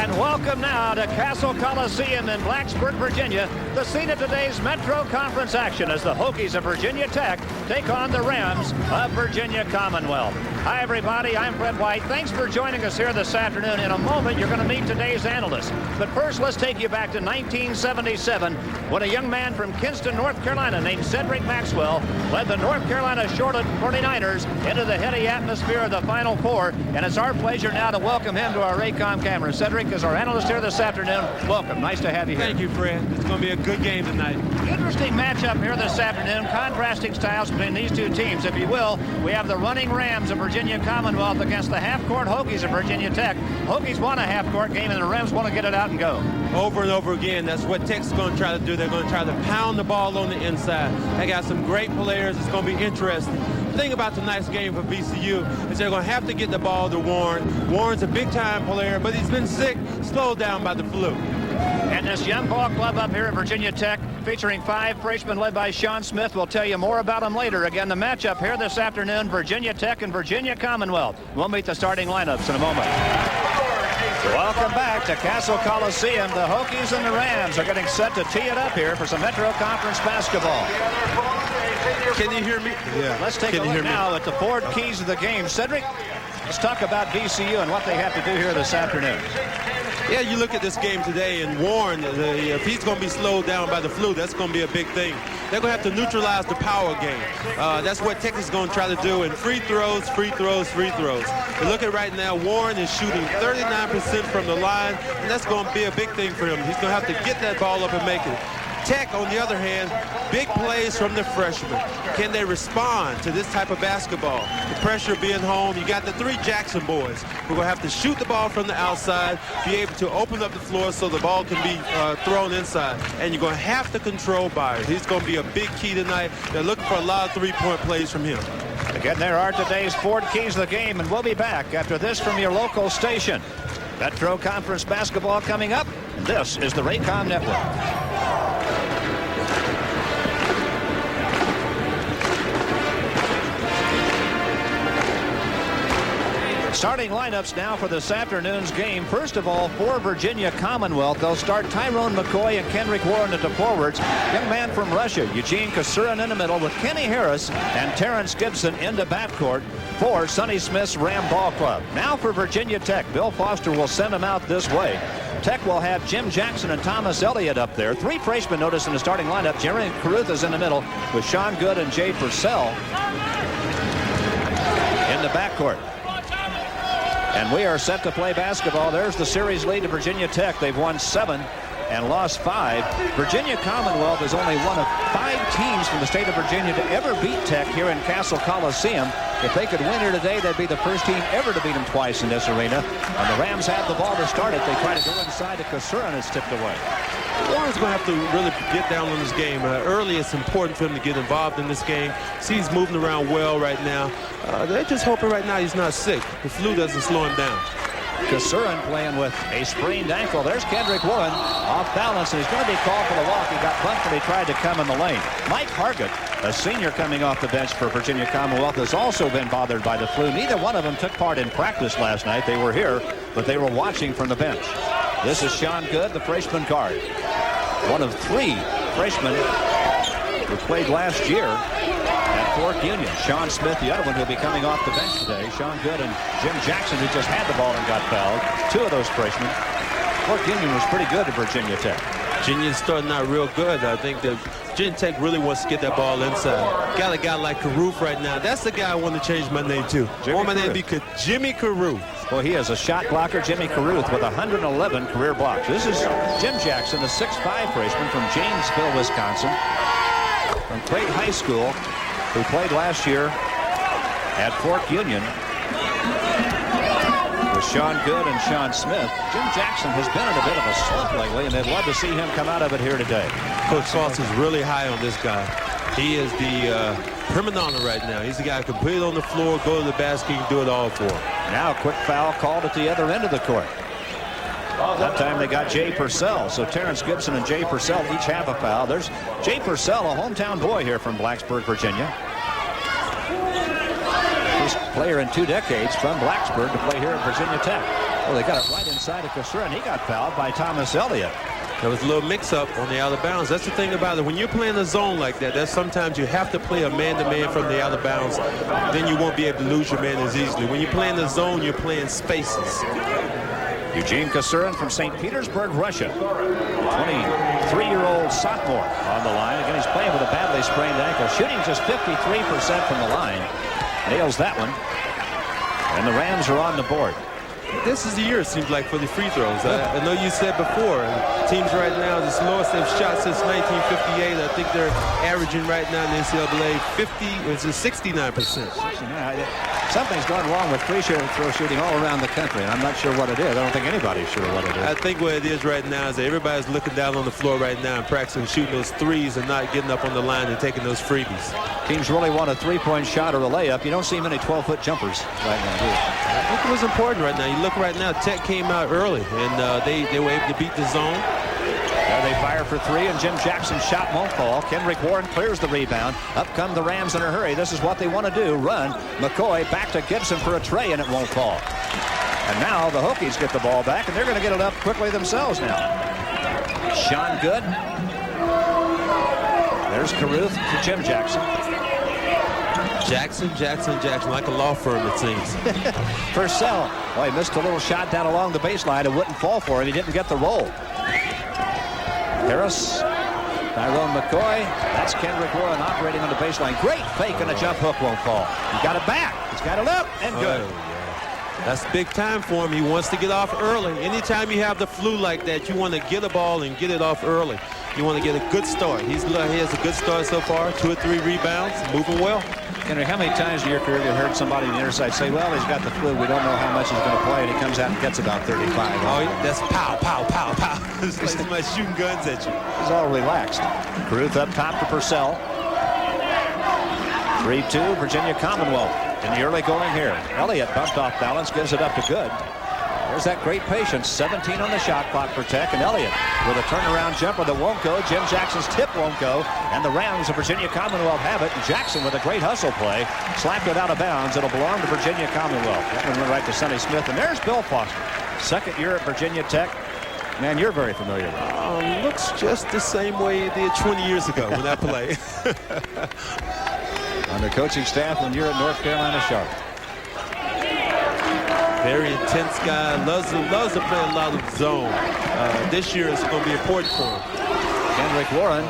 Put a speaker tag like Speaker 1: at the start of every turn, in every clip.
Speaker 1: And welcome now to Cassell Coliseum in Blacksburg, Virginia, the scene of today's Metro Conference action as the Hokies of Virginia Tech take on the Rams of Virginia Commonwealth. Hi, everybody. I'm Fred White. Thanks for joining us here this afternoon. In a moment, you're going to meet today's analysts. But first, let's take you back to 1977 when a young man from Kinston, North Carolina named Cedric Maxwell led the North Carolina Charlotte 49ers into the heady atmosphere of the Final Four. And it's our pleasure now to welcome him to our Raycom camera. Cedric is our analyst here this afternoon. Welcome. Nice to have you here.
Speaker 2: Thank you, Fred. It's going to be a good game tonight.
Speaker 1: Interesting matchup here this afternoon. Contrasting styles between these two teams. If you will, we have the running Rams of Virginia Commonwealth against the half-court Hokies of Virginia Tech. Hokies won a half-court game, and the Rams want to get it out and go.
Speaker 2: Over and over again, that's what Tech's going to try to do. They're going to try to pound the ball on the inside. They got some great players. It's going to be interesting. The thing about tonight's game for VCU is they're going to have to get the ball to Warren. Warren's a big-time player, but he's been sick, slowed down by the flu.
Speaker 1: And this young ball club up here at Virginia Tech, featuring 5 freshmen led by Sean Smith. We'll tell you more about them later. Again, the matchup here this afternoon, Virginia Tech and Virginia Commonwealth. We'll meet the starting lineups in a moment. Welcome back to Cassell Coliseum. The Hokies and the Rams are getting set to tee it up here for some Metro Conference basketball.
Speaker 2: Can you hear me?
Speaker 1: Yeah. Let's take a look now at the 4 keys of the game. Cedric, let's talk about VCU and what they have to do here this afternoon.
Speaker 2: Yeah, you look at this game today, and Warren, if he's going to be slowed down by the flu, that's going to be a big thing. They're going to have to neutralize the power game. That's what Texas is going to try to do. And free throws, free throws, free throws. You look at right now, Warren is shooting 39% from the line, and that's going to be a big thing for him. He's going to have to get that ball up and make it. Tech, on the other hand, big plays from the freshmen. Can they respond to this type of basketball? The pressure being home. You got the 3 Jackson boys. We're going to have to shoot the ball from the outside, be able to open up the floor so the ball can be thrown inside. And you're going to have to control Byers. He's going to be a big key tonight. They're looking for a lot of 3-point plays from him.
Speaker 1: Again, there are today's 4 keys of the game, and we'll be back after this from your local station. Metro Conference basketball coming up. This is the Raycom Network. Starting lineups now for this afternoon's game. First of all, for Virginia Commonwealth, they'll start Tyrone McCoy and Kendrick Warren at the forwards. Young man from Russia, Eugene Kassurin in the middle with Kenny Harris and Terrence Gibson in the backcourt for Sonny Smith's Ram Ball Club. Now for Virginia Tech, Bill Foster will send them out this way. Tech will have Jim Jackson and Thomas Elliott up there. 3 freshmen notice in the starting lineup. Jerry Carruth is in the middle with Sean Good and Jay Purcell in the backcourt. And we are set to play basketball. There's the series lead to Virginia Tech. They've won 7 and lost 5. Virginia Commonwealth is only one of 5 teams from the state of Virginia to ever beat Tech here in Cassell Coliseum. If they could win here today, they'd be the first team ever to beat them twice in this arena. And the Rams have the ball to start it. They try to go inside to Kassurin and it's tipped away.
Speaker 2: Warren's going to have to really get down on this game. Early, it's important for him to get involved in this game. See, he's moving around well right now. They're just hoping right now he's not sick. The flu doesn't slow him down.
Speaker 1: Kassurin playing with a sprained ankle. There's Kendrick Warren off balance, and he's going to be called for the walk. He got bumped when he tried to come in the lane. Mike Hargett, a senior coming off the bench for Virginia Commonwealth, has also been bothered by the flu. Neither one of them took part in practice last night. They were here, but they were watching from the bench. This is Sean Good, the freshman guard. One of 3 freshmen who played last year at Fort Union. Sean Smith, the other one, who'll be coming off the bench today. Sean Good and Jim Jackson, who just had the ball and got fouled. 2 of those freshmen. Fort Union was pretty good at Virginia Tech.
Speaker 2: Virginia's starting out real good. I think that Virginia Tech really wants to get that ball inside. Got a guy like Carruth right now. That's the guy I want to change my name to. I want my name to be Jimmy Carruth.
Speaker 1: Well, he is a shot blocker, Jimmy Carruth, with 111 career blocks. This is Jim Jackson, the 6'5 freshman from Janesville, Wisconsin, from Creighton High School, who played last year at Fort Union with Sean Good and Sean Smith. Jim Jackson has been in a bit of a slump lately, and they'd love to see him come out of it here today.
Speaker 2: Coach Foss is really high on this guy. He is the prima donna right now. He's the guy who can put it on the floor, go to the basket, and do it all for him.
Speaker 1: Now a quick foul called at the other end of the court. That time they got Jay Purcell. So Terrence Gibson and Jay Purcell each have a foul. There's Jay Purcell, a hometown boy here from Blacksburg, Virginia. First player in 2 decades from Blacksburg to play here at Virginia Tech. Well, they got it right inside of Cassell, and he got fouled by Thomas Elliott.
Speaker 2: There was a little mix-up on the out of bounds. That's the thing about it. When you're playing a zone like that, that's sometimes you have to play a man-to-man from the out of bounds. Then you won't be able to lose your man as easily. When you're playing the zone, you're playing spaces.
Speaker 1: Eugene Cassell from St. Petersburg, Russia. 23-year-old sophomore on the line. Again, he's playing with a badly sprained ankle. Shooting just 53% from the line. Nails that one. And the Rams are on the board.
Speaker 2: This is the year, it seems like, for the free throws. I know you said before, teams right now, the slowest they've shot since 1958. I think they're averaging right now in the NCAA 69%.
Speaker 1: Something's gone wrong with free throw shooting all around the country, and I'm not sure what it is. I don't think anybody's sure what it is.
Speaker 2: I think what it is right now is that everybody's looking down on the floor right now and practicing shooting those threes and not getting up on the line and taking those freebies.
Speaker 1: Teams really want a three-point shot or a layup. You don't see many 12-foot jumpers right now, do you?
Speaker 2: I think it was important right now. You look right now, Tech came out early, and they were able to beat the zone.
Speaker 1: There they fire for three, and Jim Jackson's shot won't fall. Kendrick Warren clears the rebound. Up come the Rams in a hurry. This is what they want to do. Run. McCoy back to Gibson for a tray, and it won't fall. And now the Hokies get the ball back, and they're going to get it up quickly themselves now. Sean Good. There's Caruth to Jim Jackson.
Speaker 2: Jackson, like a law firm, it seems.
Speaker 1: Purcell. Oh, he missed a little shot down along the baseline. It wouldn't fall for him. He didn't get the roll. Harris, Tyrone McCoy. That's Kendrick Warren operating on the baseline. Great fake, and a jump hook won't fall. He got it back. He's got it up, and good.
Speaker 2: Oh, yeah. That's big time for him. He wants to get off early. Anytime you have the flu like that, you want to get a ball and get it off early. You want to get a good start. He has a good start so far. 2 or 3 rebounds, moving well.
Speaker 1: Henry, how many times in your career have you heard somebody on the inner side say, well, he's got the flu, we don't know how much he's going to play, and he comes out and gets about 35.
Speaker 2: Oh, that's pow, pow, pow, pow. It's like somebody shooting guns at you.
Speaker 1: He's all relaxed. Caruth up top to Purcell. 3-2, Virginia Commonwealth in the early going here. Elliott bumped off balance, gives it up to Good. There's that great patience. 17 on the shot clock for Tech, and Elliott with a turnaround jumper that won't go. Jim Jackson's tip won't go, and the Rams of Virginia Commonwealth have it. And Jackson with a great hustle play slapped it out of bounds. It'll belong to Virginia Commonwealth. That one went right to Sonny Smith, and there's Bill Foster, second year at Virginia Tech. Man, you're very familiar with it.
Speaker 2: Looks just the same way it did 20 years ago when I played.
Speaker 1: On the coaching staff when you're at North Carolina Charlotte.
Speaker 2: Very intense guy, loves to play a lot of zone. This year it's going to be important for him.
Speaker 1: Kendrick Warren,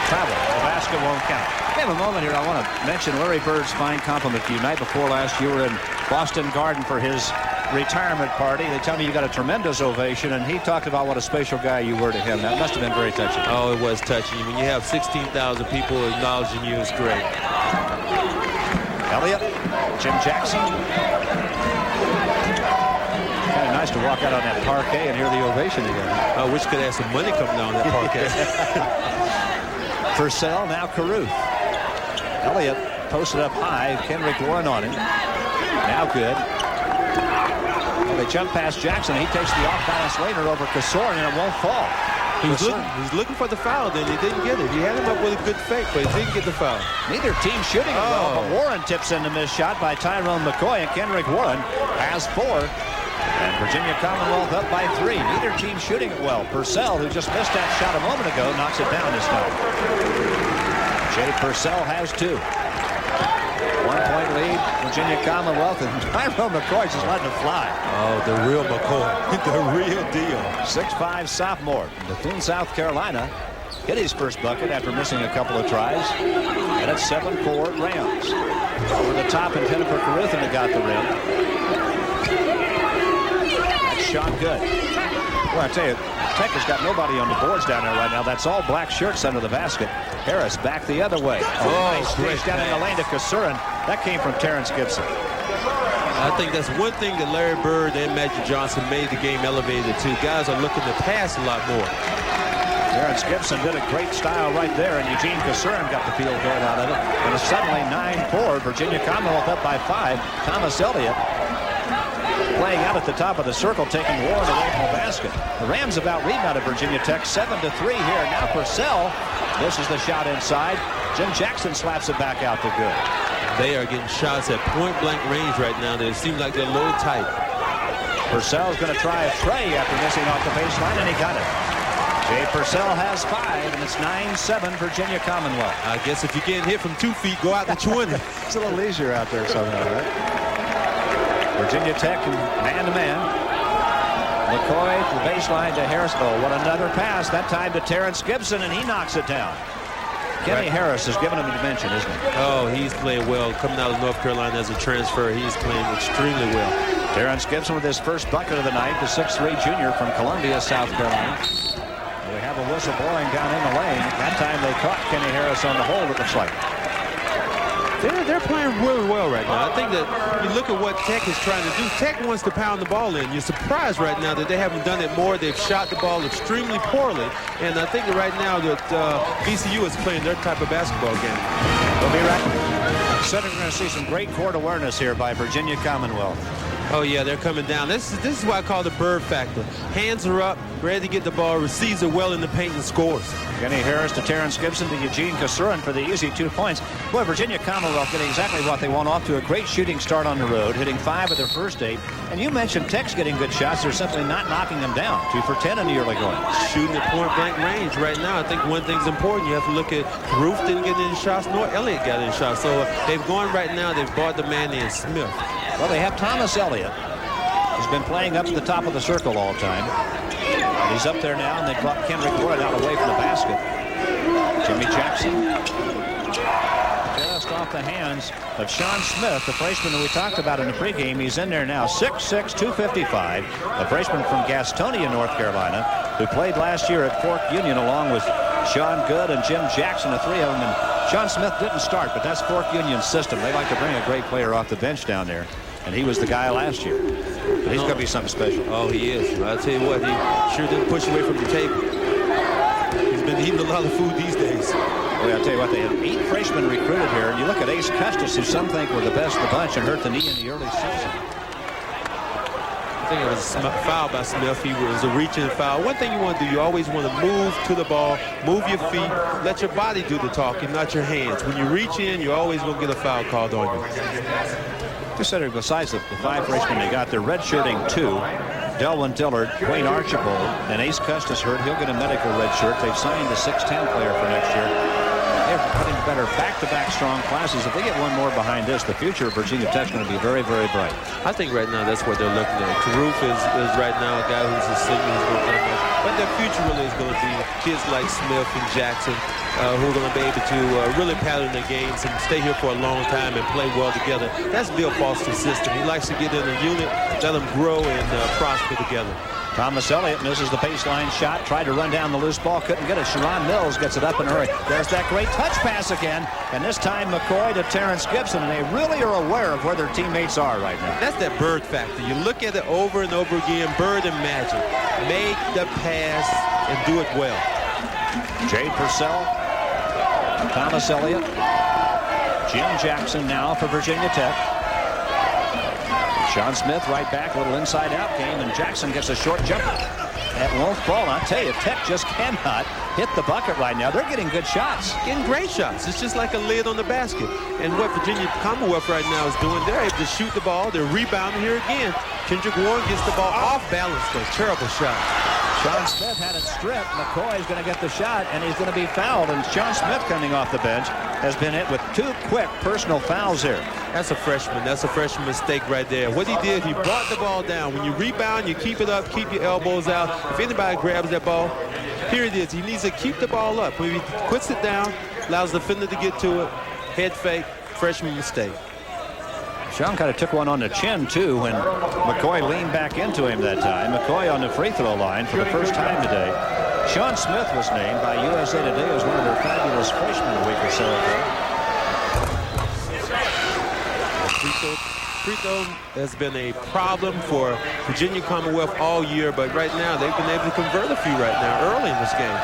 Speaker 1: travel. The basket won't count. We have a moment here. I want to mention Larry Bird's fine compliment to you. Night before last, you were in Boston Garden for his retirement party. They tell me you got a tremendous ovation, and he talked about what a special guy you were to him. That must have been very touching.
Speaker 2: Oh, it was touching. When you have 16,000 people acknowledging you, it's great.
Speaker 1: Elliott, Jim Jackson. Kind of nice to walk out on that parquet and hear the ovation again.
Speaker 2: I wish could have some money coming down that parquet.
Speaker 1: Purcell, now Caruth. Elliott posted up high. Kendrick Warren on him. Now Good. Well, they jump past Jackson. He takes the off-balance later over Cassell, and it won't fall.
Speaker 2: He's looking for the foul, then he didn't get it. He had him up with a good fake, but he didn't get the foul.
Speaker 1: Neither team shooting it well, but Warren tips in the missed shot by Tyrone McCoy, and Kendrick Warren has 4. And Virginia Commonwealth up by 3. Neither team shooting it well. Purcell, who just missed that shot a moment ago, knocks it down this time. Jay Purcell has 2. 1-point lead, Virginia Commonwealth, and Tyrone McCoy just letting it fly.
Speaker 2: Oh, the real McCoy, the real deal.
Speaker 1: 6'5" sophomore, Bethune, South Carolina, hit his first bucket after missing a couple of tries, and it's 7-4 Rams. Over the top intended for Caruth, and got the rim. That's Sean Good. Well, I tell you, Tech has got nobody on the boards down there right now. That's all black shirts under the basket. Harris back the other way. Nice dish down in the lane to Cassell. That came from Terrence Gibson.
Speaker 2: I think that's one thing that Larry Bird and Magic Johnson made the game elevated to. Guys are looking to pass a lot more.
Speaker 1: Terrence Gibson did a great style right there, and Eugene Cassell got the field goal out of it. And it's suddenly 9-4. Virginia Commonwealth up by 5. Thomas Elliott playing out at the top of the circle, taking Warren away from the basket. The Rams have out-rebounded Virginia Tech 7-3 here. Now Purcell. This is the shot inside. Jim Jackson slaps it back out to Good.
Speaker 2: They are getting shots at point-blank range right now. It seems like they're a little tight.
Speaker 1: Purcell's going to try a tray after missing off the baseline, and he got it. Jay Purcell has 5, and it's 9-7 Virginia Commonwealth.
Speaker 2: I guess if you're getting hit from 2 feet, go out to 20.
Speaker 1: It's a little easier out there somehow, right? Virginia Tech man-to-man. McCoy to the baseline to Harris. Oh, what another pass. That time to Terrence Gibson, and he knocks it down. Kenny Harris has given him a dimension, isn't he?
Speaker 2: Oh, he's played well. Coming out of North Carolina as a transfer, he's playing extremely well.
Speaker 1: Terrence Gibson with his first bucket of the night, the 6'3" junior from Columbia, South Carolina. We have a whistle blowing down in the lane. That time they caught Kenny Harris on the hold, it looks like.
Speaker 2: They're playing really well right now. I think that you look at what Tech is trying to do. Tech wants to pound the ball in. You're surprised right now that they haven't done it more. They've shot the ball extremely poorly. And I think that right now that VCU is playing their type of basketball game.
Speaker 1: We'll be right back. So we're going to see some great court awareness here by Virginia Commonwealth.
Speaker 2: Oh, yeah, they're coming down. This is what I call the bird factor. Hands are up, ready to get the ball, receives it well in the paint and scores.
Speaker 1: Kenny Harris to Terrence Gibson to Eugene Kasurin for the easy 2 points. Boy, Virginia Commonwealth getting exactly what they want, off to a great shooting start on the road, hitting 5 of their first 8. And you mentioned Tech's getting good shots. They're simply not knocking them down. 2 for 10 in the early going.
Speaker 2: Shooting at point-blank range right now. I think one thing's important. You have to look at Roof didn't get any shots, nor Elliott got any shots. So they've gone right now. They've brought the man in, Smith.
Speaker 1: Well, they have Thomas Elliott. He's been playing up to the top of the circle all the time. And he's up there now, and they brought Kendrick Warren out away from the basket. Jimmy Jackson just off the hands of Sean Smith, the freshman that we talked about in the pregame. He's in there now, 6'6", 255, a freshman from Gastonia, North Carolina, who played last year at Fork Union along with Sean Good and Jim Jackson, the 3 of them. And Sean Smith didn't start, but that's Fork Union's system. They like to bring a great player off the bench down there, and he was the guy last year. But he's going to be something special.
Speaker 2: Oh, he is. I'll tell you what, he sure didn't push away from the table. He's been eating a lot of food these days.
Speaker 1: Well, I'll tell you what, they have 8 freshmen recruited here, and you look at Ace Custis, who some think were the best of the bunch, and hurt the knee in the early season.
Speaker 2: I think it was a foul by Smith. He was a reaching foul. One thing you want to do, you always want to move to the ball, move your feet, let your body do the talking, not your hands. When you reach in, you're always going to get a foul called on you.
Speaker 1: Consider besides the 5 freshmen they got, they're redshirting 2. Delwyn Dillard, Wayne Archibald, and Ace Custis hurt. He'll get a medical red shirt. They've signed a 6'10" player for next year. They're putting together back-to-back strong classes. If they get one more behind this, the future of Virginia Tech is going to be very, very bright.
Speaker 2: I think right now that's what they're looking at. Karoof is right now a guy who's a senior who's going to come up. But their future really is going to be kids like Smith and Jackson who are going to be able to really pattern their games and stay here for a long time and play well together. That's Bill Foster's system. He likes to get in a unit, let them grow and prosper together.
Speaker 1: Thomas Elliott misses the baseline shot, tried to run down the loose ball, couldn't get it. Sharon Mills gets it up in a hurry. There's that great touch pass again, and this time McCoy to Terrence Gibson, and they really are aware of where their teammates are right now.
Speaker 2: That's that Bird factor. You look at it over and over again, Bird and magic. Make the pass and do it well.
Speaker 1: Jay Purcell, Thomas Elliott, Jim Jackson now for Virginia Tech. Sean Smith right back, a little inside-out game, and Jackson gets a short jumper. That won't fall. I'll tell you, Tech just cannot hit the bucket right now. They're getting good shots.
Speaker 2: Getting great shots. It's just like a lid on the basket. And what Virginia Commonwealth right now is doing, they're able to shoot the ball. They're rebounding here again. Kendrick Warren gets the ball off balance, though. Terrible shot.
Speaker 1: Sean Smith had it stripped. McCoy's going to get the shot, and he's going to be fouled. And Sean Smith, coming off the bench, has been hit with 2 quick personal fouls here.
Speaker 2: That's a freshman. That's a freshman mistake right there. What he did, he brought the ball down. When you rebound, you keep it up, keep your elbows out. If anybody grabs that ball, here it is. He needs to keep the ball up. When he puts it down, allows the defender to get to it. Head fake, freshman mistake.
Speaker 1: Sean kind of took one on the chin, too, when McCoy leaned back into him that time. McCoy on the free throw line for the first time today. Sean Smith was named by USA Today as one of their fabulous freshmen a week or so ago. Free throw
Speaker 2: has been a problem for Virginia Commonwealth all year, but right now they've been able to convert a few right now early in this game.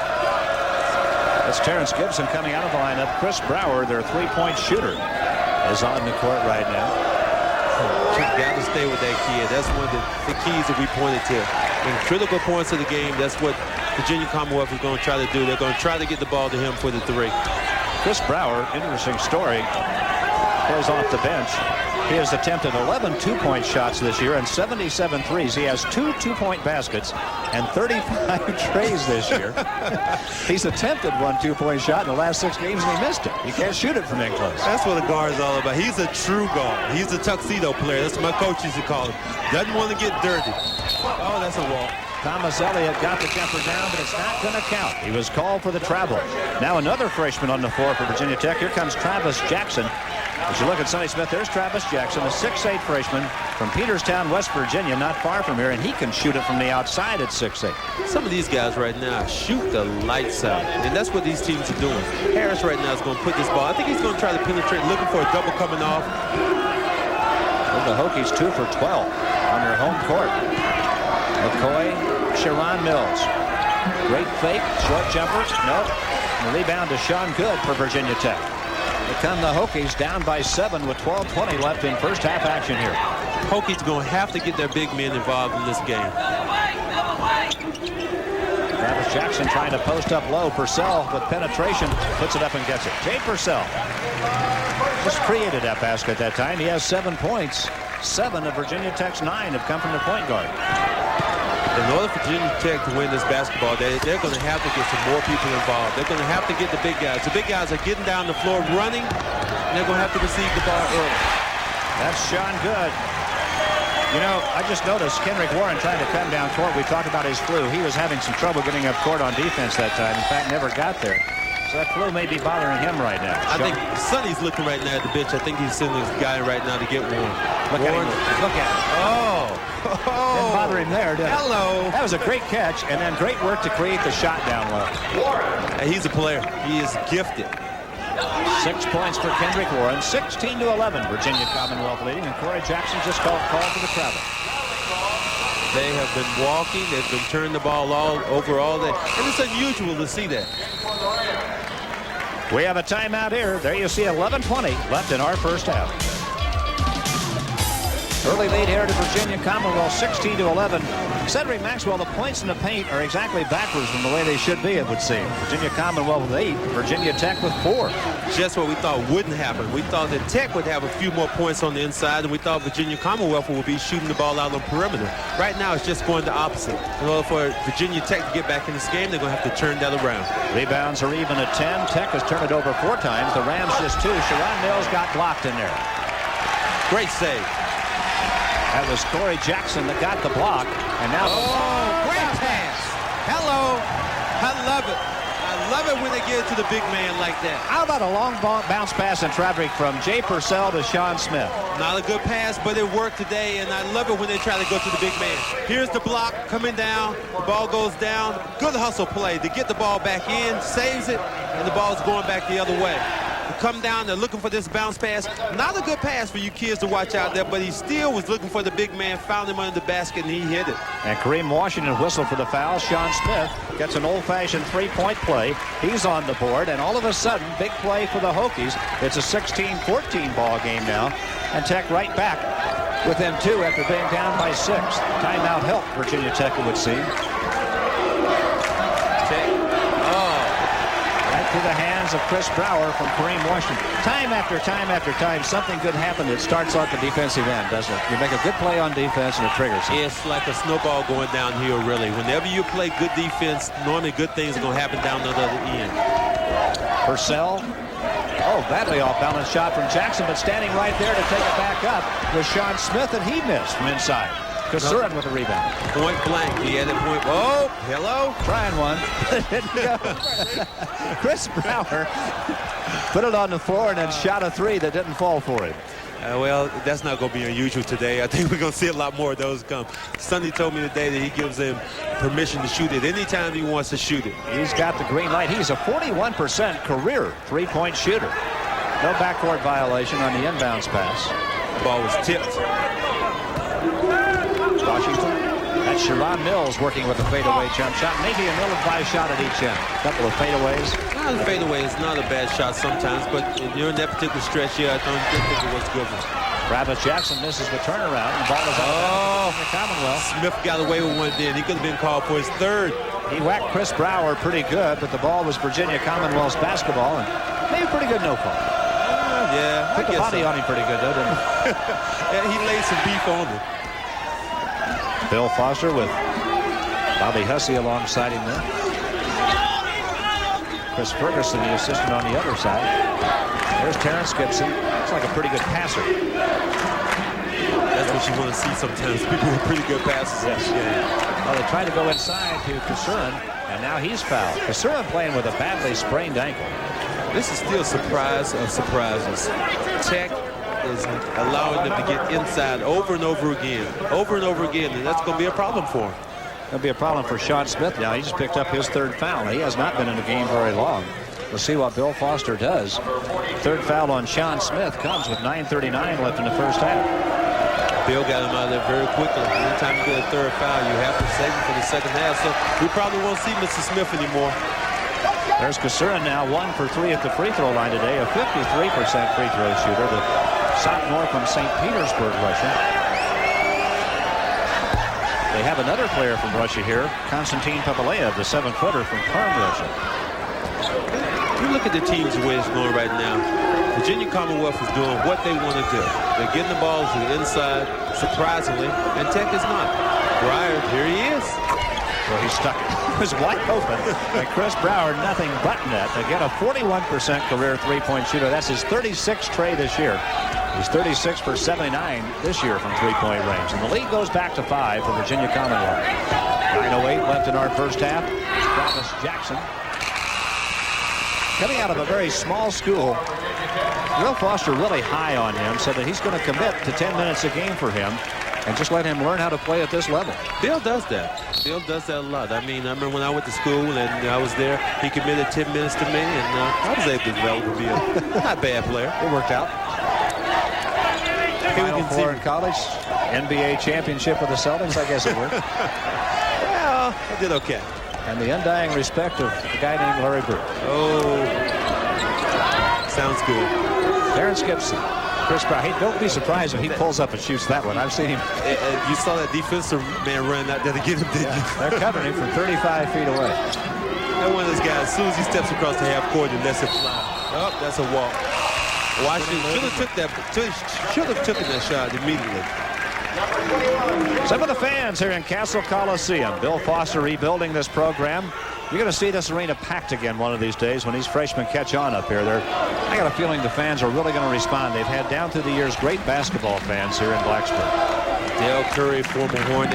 Speaker 1: That's Terrence Gibson coming out of the lineup. Chris Brower, their 3-point shooter, is on the court right now.
Speaker 2: You've got to stay with that kid. That's one of the keys that we pointed to. In critical points of the game, that's what Virginia Commonwealth is going to try to do. They're going to try to get the ball to him for the 3.
Speaker 1: Chris Brower, interesting story. plays off the bench. He has attempted 11 two-point shots this year and 77 threes. He has 2 two-point baskets and 35 trays this year. He's attempted 1 two-point shot in the last 6 games, and he missed it. You can't shoot it from in close.
Speaker 2: That's what a guard is all about. He's a true guard. He's a tuxedo player. That's what my coach used to call him. Doesn't want to get dirty. Oh, that's a wall.
Speaker 1: Thomas Elliott got the jumper down, but it's not going to count. He was called for the travel. Now another freshman on the floor for Virginia Tech. Here comes Travis Jackson. As you look at Sonny Smith, there's Travis Jackson, a 6'8 freshman from Peterstown, West Virginia, not far from here, and he can shoot it from the outside at 6'8.
Speaker 2: Some of these guys right now shoot the lights out, and that's what these teams are doing. Harris right now is going to put this ball. I think he's going to try to penetrate, looking for a double coming off.
Speaker 1: The Hokies 2 for 12 on their home court. McCoy, Sharon Mills. Great fake, short jumper. Nope. And the rebound to Sean Good for Virginia Tech. Here come the Hokies down by 7 with 12:20 left in first half action here.
Speaker 2: Hokies going to have to get their big men involved in this game.
Speaker 1: Travis Jackson trying to post up low. Purcell with penetration puts it up and gets it. Jay Purcell just created that basket that time. He has 7 points. 7 of Virginia Tech's 9 have come from the point guard.
Speaker 2: In order for Virginia Tech to win this basketball, they're going to have to get some more people involved. They're going to have to get the big guys. The big guys are getting down the floor running, and they're going to have to receive the ball early.
Speaker 1: That's Sean Good. You know, I just noticed Kendrick Warren trying to come down court. We talked about his flu. He was having some trouble getting up court on defense that time. In fact, never got there. So that flu may be bothering him right now.
Speaker 2: I think Sonny's looking right now at the bench. I think he's sending this guy right now to get Warren.
Speaker 1: Look at him. Look at him.
Speaker 2: Oh.
Speaker 1: Didn't bother him there, did it?
Speaker 2: Hello.
Speaker 1: That was a great catch, and then great work to create the shot down low.
Speaker 2: He's a player. He is gifted.
Speaker 1: 6 points for Kendrick Warren. 16-11. Virginia Commonwealth leading, and Corey Jackson just called for the travel.
Speaker 2: They have been walking. They've been turning the ball all over all day. And it's unusual to see that.
Speaker 1: We have a timeout here. There you see 11:20 left in our first half. Early lead here to Virginia Commonwealth, 16-11. Cedric Maxwell, the points in the paint are exactly backwards from the way they should be, it would seem. Virginia Commonwealth with 8, Virginia Tech with 4.
Speaker 2: Just what we thought wouldn't happen. We thought that Tech would have a few more points on the inside, and we thought Virginia Commonwealth would be shooting the ball out on the perimeter. Right now, it's just going the opposite. In order for Virginia Tech to get back in this game, they're going to have to turn that around.
Speaker 1: Rebounds are even at 10. Tech has turned it over 4 times. The Rams just 2. Sharon Mills got blocked in there.
Speaker 2: Great save.
Speaker 1: That was Corey Jackson that got the block. And now
Speaker 2: great pass. Hello. I love it. I love it when they get it to the big man like that.
Speaker 1: How about a long bounce pass in traffic from Jay Purcell to Sean Smith?
Speaker 2: Not a good pass, but it worked today, and I love it when they try to go to the big man. Here's the block coming down. The ball goes down. Good hustle play to get the ball back in, saves it, and the ball's going back the other way. Come down, they're looking for this bounce pass. Not a good pass for you kids to watch out there, but he still was looking for the big man, found him under the basket, and he hit it.
Speaker 1: And Kareem Washington whistled for the foul. Sean Smith gets an old-fashioned three-point play. He's on the board, and all of a sudden, big play for the Hokies. It's a 16-14 ball game now, and Tech right back within 2 after being down by 6. Timeout helped Virginia Tech, it would seem. To the hands of Chris Brower from Kareem Washington. Time after time after time, something good happened. It starts off the defensive end, doesn't it? You make a good play on defense and it triggers it.
Speaker 2: It's like a snowball going downhill, really. Whenever you play good defense, normally good things are going to happen down the other end.
Speaker 1: Purcell. Oh, badly off-balance shot from Jackson, but standing right there to take it back up was Sean Smith, and he missed from inside. Cassell with a rebound.
Speaker 2: Point blank. He had a point. Oh, hello.
Speaker 1: Trying one. Didn't go. Chris Brower put it on the floor and then shot a 3 that didn't fall for him.
Speaker 2: Well, that's not going to be unusual today. I think we're going to see a lot more of those come. Sonny told me today that he gives him permission to shoot it anytime he wants to shoot it.
Speaker 1: He's got the green light. He's a 41% career three-point shooter. No backcourt violation on the inbounds pass.
Speaker 2: The ball was tipped.
Speaker 1: Washington. That's Sharon Mills working with a fadeaway jump shot. Maybe a ill-advised shot at each end. A couple of fadeaways.
Speaker 2: Well, the fadeaway is not a bad shot sometimes, but during that particular stretch here, I don't think it was good one.
Speaker 1: Travis Jackson misses the turnaround. The ball is out of the Commonwealth.
Speaker 2: Smith got away with one then. He could have been called for his 3rd.
Speaker 1: He whacked Chris Brower pretty good, but the ball was Virginia Commonwealth's basketball, and maybe pretty good no call.
Speaker 2: Yeah.
Speaker 1: Put the body on him pretty good, though, didn't he?
Speaker 2: Yeah, he laid some beef on him.
Speaker 1: Bill Foster with Bobby Hussey alongside him there. Chris Ferguson, the assistant, on the other side. There's Terrence Gibson. Looks like a pretty good passer.
Speaker 2: That's what you want to see sometimes. People with pretty good passes.
Speaker 1: Yes. Yeah. Well, they tried to go inside to Cassell, and now he's fouled. Cassell playing with a badly sprained ankle.
Speaker 2: This is still a surprise of surprises. Tech is allowing them to get inside over and over again. And that's going to be a problem for him.
Speaker 1: It'll be a problem for Sean Smith now. He just picked up his third foul. He has not been in the game very long. We'll see what Bill Foster does. Third foul on Sean Smith comes with 9:39 left in the first half.
Speaker 2: Bill got him out of there very quickly. Anytime you get a third foul, you have to save it for the second half. So we probably won't see Mr. Smith anymore.
Speaker 1: There's Cassell now 1 for 3 at the free throw line today, a 53% free throw shooter. The sophomore from St. Petersburg, Russia. They have another player from Russia here, Konstantin Papalev, the 7-footer from Perm, Russia.
Speaker 2: You look at the team's way it's going right now. Virginia Commonwealth is doing what they want to do. They're getting the ball to the inside, surprisingly, and Tech is not. Breyer, here he is.
Speaker 1: Well, he's stuck. He was wide open. And Chris Brower, nothing but net. Again, a 41% career three-point shooter. That's his 36th trey this year. He's 36 for 79 this year from three-point range. And the lead goes back to 5 for Virginia Commonwealth. 9:08 left in our first half. Travis Jackson. Coming out of a very small school. Bill Foster really high on him, said that he's going to commit to 10 minutes a game for him and just let him learn how to play at this level.
Speaker 2: Bill does that. Bill does that a lot. I mean, I remember when I went to school and I was there, he committed 10 minutes to me, and I was able to develop to be a not bad player.
Speaker 1: It worked out. Final four in college, NBA championship with the Celtics. I guess it worked.
Speaker 2: Well, I did okay.
Speaker 1: And the undying respect of a guy named Larry Bird.
Speaker 2: Oh, sounds good.
Speaker 1: Terrence Gibson. Chris Brown. Hey, don't be surprised if he pulls up and shoots that one. I've seen him.
Speaker 2: You saw that defensive man run out there to get him, didn't you?
Speaker 1: They're covering him from 35 feet away.
Speaker 2: That one of those guys, as soon as he steps across the half court and lets it fly. Oh, that's a walk. Washington should have taken that shot immediately.
Speaker 1: Some of the fans here in Cassell Coliseum. Bill Foster rebuilding this program. You're going to see this arena packed again one of these days when these freshmen catch on up here. I got a feeling the fans are really going to respond. They've had down through the years great basketball fans here in Blacksburg.
Speaker 2: Dale Curry, former Hornet.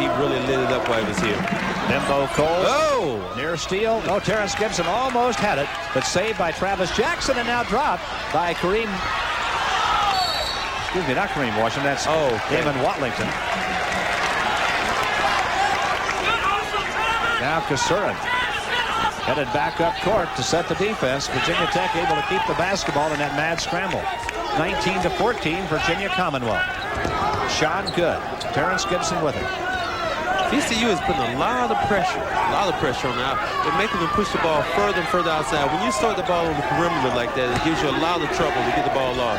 Speaker 2: He really lit it up while he was here.
Speaker 1: Nimbo Cole.
Speaker 2: Oh!
Speaker 1: Near steal. Oh, Terrence Gibson almost had it, but saved by Travis Jackson and now dropped by Kareem. Excuse me, not Kareem Washington. That's Damon Watlington. Now Cassell headed back up court to set the defense. Virginia Tech able to keep the basketball in that mad scramble. 19-14, Virginia Commonwealth. Sean Good. Terrence Gibson with it.
Speaker 2: VCU is putting a lot of pressure on that. They're making them push the ball further and further outside. When you start the ball on the perimeter like that, it gives you a lot of trouble to get the ball off.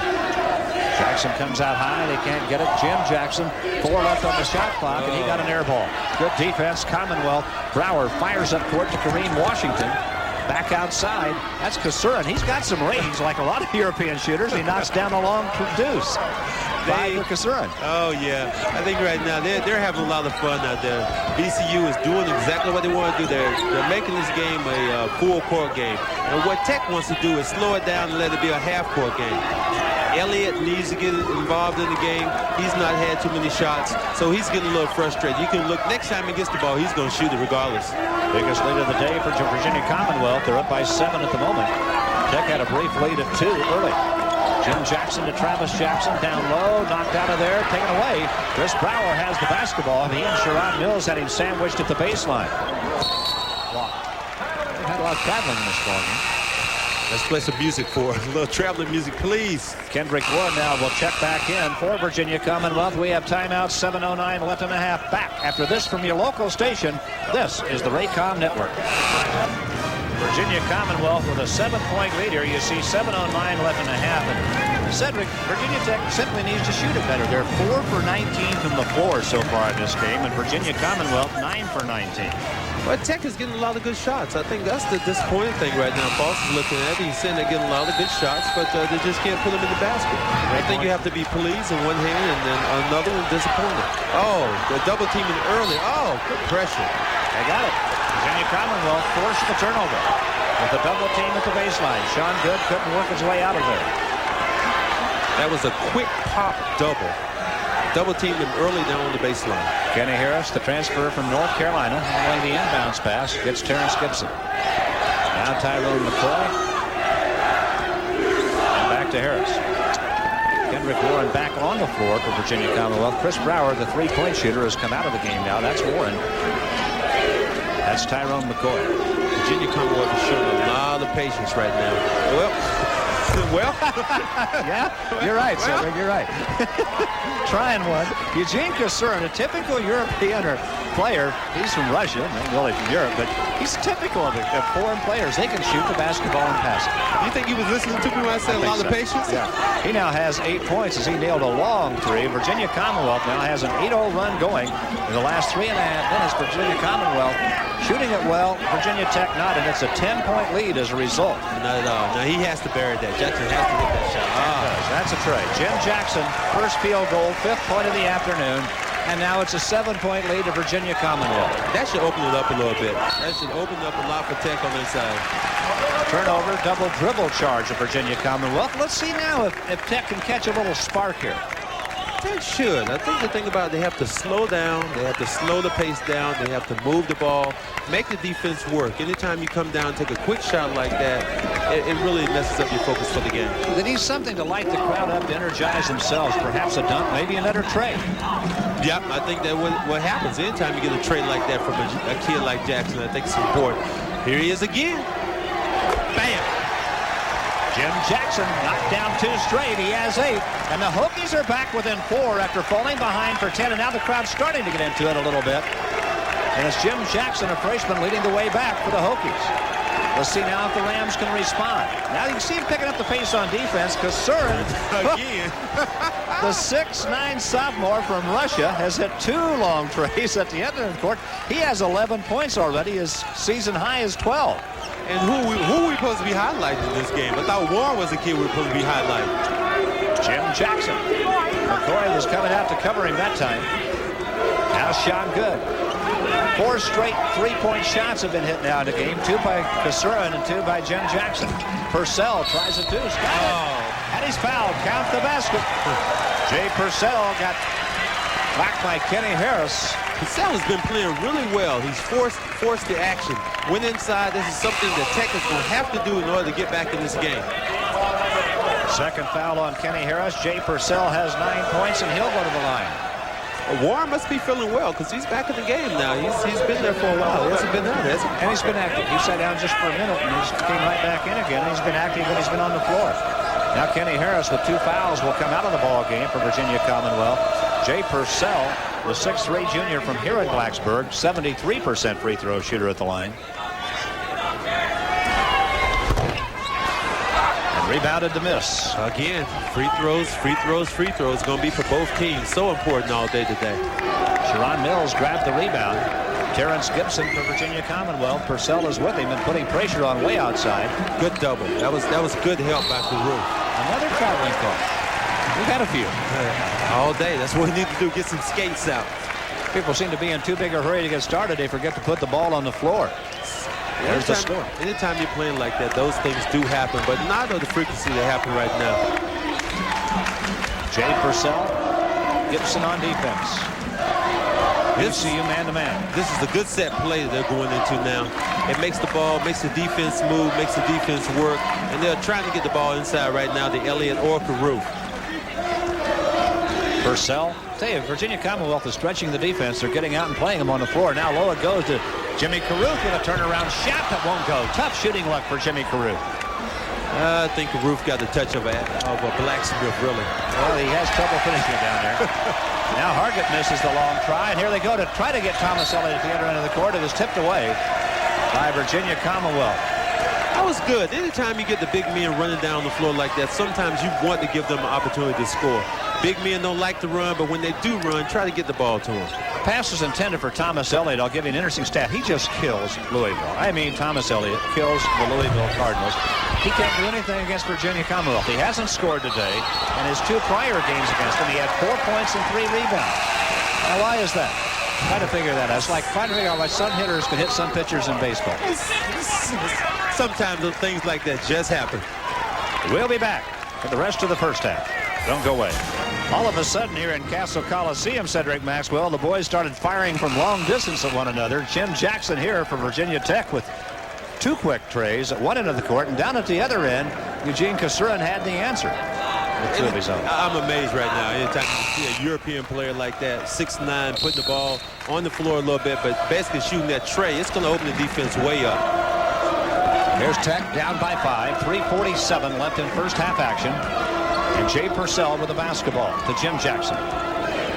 Speaker 1: Jackson comes out high. They can't get it. Jim Jackson, 4 left on the shot clock, and he got an air ball. Good defense, Commonwealth. Brower fires up court to Kareem Washington. Back outside. That's Cassell. He's got some range like a lot of European shooters. He knocks down a long deuce. For Cassell.
Speaker 2: Oh, yeah. I think right now they're having a lot of fun out there. VCU is doing exactly what they want to do. They're making this game a full-court game. And what Tech wants to do is slow it down and let it be a half-court game. Elliott needs to get involved in the game. He's not had too many shots, so he's getting a little frustrated. You can look, next time he gets the ball, he's going to shoot it regardless.
Speaker 1: Biggest lead of the day for Virginia Commonwealth. They're up by 7 at the moment. Tech had a brief lead of 2 early. Jim Jackson to Travis Jackson, down low, knocked out of there, taken away. Chris Brower has the basketball, and he and Sherrod Mills had him sandwiched at the baseline. Wow. They've had a lot of traveling in this ballgame.
Speaker 2: Let's play some music for a little traveling music, please.
Speaker 1: Kendrick Warren now will check back in for Virginia Commonwealth. We have timeout, 7:09 left and a half. Back after this from your local station. This is the Raycom Network. Virginia Commonwealth with a 7-point lead here. You see 7:09 left and a half. And Cedric, Virginia Tech simply needs to shoot it better. They're 4 for 19 from the floor so far in this game, and Virginia Commonwealth 9 for 19.
Speaker 2: But Tech is getting a lot of good shots. I think that's the disappointing thing right now. Boss is looking at it. He's saying they're getting a lot of good shots, but they just can't put them in the basket. I think you have to be pleased in one hand and then another one disappointed. Oh, the double teaming early. Oh, good pressure.
Speaker 1: They got it. Virginia Commonwealth forced the turnover with a double team at the baseline. Sean Good couldn't work his way out of there.
Speaker 2: That was a quick pop double. Double teamed him early down on the baseline.
Speaker 1: Kenny Harris, the transfer from North Carolina, handling the inbounds pass, gets Terrence Gibson. Now Tyrone McCoy. And back to Harris. Kendrick Warren back on the floor for Virginia Commonwealth. Chris Brower, the three-point shooter, has come out of the game now. That's Warren. That's Tyrone McCoy.
Speaker 2: Virginia Commonwealth is showing a lot of patience right now. Well,
Speaker 1: yeah, you're right, Cedric, you're right. Trying one. Eugene Cassell, a typical European player. He's from Russia, not really from Europe, but he's typical of foreign players. They can shoot the basketball and pass it.
Speaker 2: You think he was listening to me when I said a lot of patience?
Speaker 1: Yeah. He now has 8 points as he nailed a long three. Virginia Commonwealth now has an 8-0 run going. In the last 3.5 minutes, Virginia Commonwealth shooting it well. Virginia Tech not, and it's a 10-point lead as a result.
Speaker 2: Not at all. Now he has to bury that. Jackson has to hit that shot.
Speaker 1: That's a tray. Jim Jackson, first field goal, 5th point of the afternoon. And now it's a 7-point lead to Virginia Commonwealth.
Speaker 2: That should open it up a little bit. That should open up a lot for Tech on this side.
Speaker 1: Turnover, double dribble charge of Virginia Commonwealth. Let's see now if Tech can catch a little spark here.
Speaker 2: Tech should. I think the thing about it, they have to slow down. They have to slow the pace down. They have to move the ball, make the defense work. Anytime you come down, take a quick shot like that, it really messes up your focus for the game.
Speaker 1: They need something to light the crowd up, to energize themselves. Perhaps a dunk, maybe another trade.
Speaker 2: Yep, I think that what happens anytime you get a trade like that from a kid like Jackson, I think it's important. Here he is again. Bam!
Speaker 1: Jim Jackson knocked down 2 straight. He has 8. And the Hokies are back within 4 after falling behind for 10. And now the crowd's starting to get into it a little bit. And it's Jim Jackson, a freshman, leading the way back for the Hokies. Let's see now if the Rams can respond. Now you can see him picking up the pace on defense. Cassell,
Speaker 2: again.
Speaker 1: The 6'9" sophomore from Russia, has hit 2 long trays at the end of the court. He has 11 points already. His season high is 12.
Speaker 2: And who are we supposed to be highlighting in this game? I thought Warren was the kid we were supposed to be highlighting.
Speaker 1: Jim Jackson. McCoy was coming out to cover him that time. Now Sean Good. 4 straight three-point shots have been hit now in the game. 2 by Cassell and 2 by Jim Jackson. Purcell tries a deuce. Got it. And he's fouled. Count the basket. Jay Purcell got whacked by Kenny Harris.
Speaker 2: Cassell has been playing really well. He's forced the action. Went inside. This is something that Tech is going to have to do in order to get back in this game.
Speaker 1: Second foul on Kenny Harris. Jay Purcell has 9 points, and he'll go to the line.
Speaker 2: Warren must be feeling well because he's back in the game now. He's been there for a while. He hasn't been out, has he?
Speaker 1: And he's been active. He sat down just for a minute and he came right back in again. He's been active when he's been on the floor. Now Kenny Harris with 2 fouls will come out of the ball game for Virginia Commonwealth. Jay Purcell, the 6'3" junior from here at Blacksburg, 73% free throw shooter at the line. Rebounded to miss.
Speaker 2: Again, free throws. Going to be for both teams. So important all day today.
Speaker 1: Sharon Mills grabbed the rebound. Terrence Gibson for Virginia Commonwealth. Purcell is with him and putting pressure on way outside.
Speaker 2: Good double. That was good help by Carew.
Speaker 1: Another traveling call. We've had a few.
Speaker 2: All day. That's what we need to do. Get some skates out.
Speaker 1: People seem to be in too big a hurry to get started. They forget to put the ball on the floor. There's the score.
Speaker 2: Anytime you're playing like that, those things do happen, but not of the frequency that happen right now.
Speaker 1: Jay Purcell, Gibson on defense. VCU man-to-man.
Speaker 2: This is a good set play that they're going into now. It makes the ball, makes the defense move, makes the defense work, and they're trying to get the ball inside right now to Elliott or Carew.
Speaker 1: Purcell. Tell you, Virginia Commonwealth is stretching the defense. They're getting out and playing them on the floor. Now low it goes to Jimmy Carew for the turnaround shot that won't go. Tough shooting luck for Jimmy Carew.
Speaker 2: I think Carew got the touch of a blacksmith, really.
Speaker 1: Well, he has trouble finishing down there. Now Hargett misses the long try, and here they go to try to get Thomas Elliott at the other end of the court. It was tipped away by Virginia Commonwealth.
Speaker 2: I was good. Anytime you get the big men running down the floor like that, sometimes you want to give them an opportunity to score. Big men don't like to run, but when they do run, try to get the ball to them.
Speaker 1: Pass is intended for Thomas Elliott. I'll give you an interesting stat. He just kills Louisville. I mean, Thomas Elliott kills the Louisville Cardinals. He can't do anything against Virginia Commonwealth. He hasn't scored today. In his 2 prior games against them, he had 4 points and 3 rebounds. Now, why is that? Try to figure that out. It's like trying to figure out why some hitters can hit some pitchers in baseball.
Speaker 2: Sometimes things like that just happen.
Speaker 1: We'll be back for the rest of the first half. Don't go away. All of a sudden here in Cassell Coliseum, Cedric Maxwell, the boys started firing from long distance at one another. Jim Jackson here for Virginia Tech with 2 quick trays at one end of the court, and down at the other end, Eugene Kassurin had the answer.
Speaker 2: I'm amazed right now. Anytime you see a European player like that, 6'9", putting the ball on the floor a little bit, but basically shooting that tray, it's going to open the defense way up.
Speaker 1: Here's Tech down by 5, 3:47 left in first half action. And Jay Purcell with the basketball to Jim Jackson.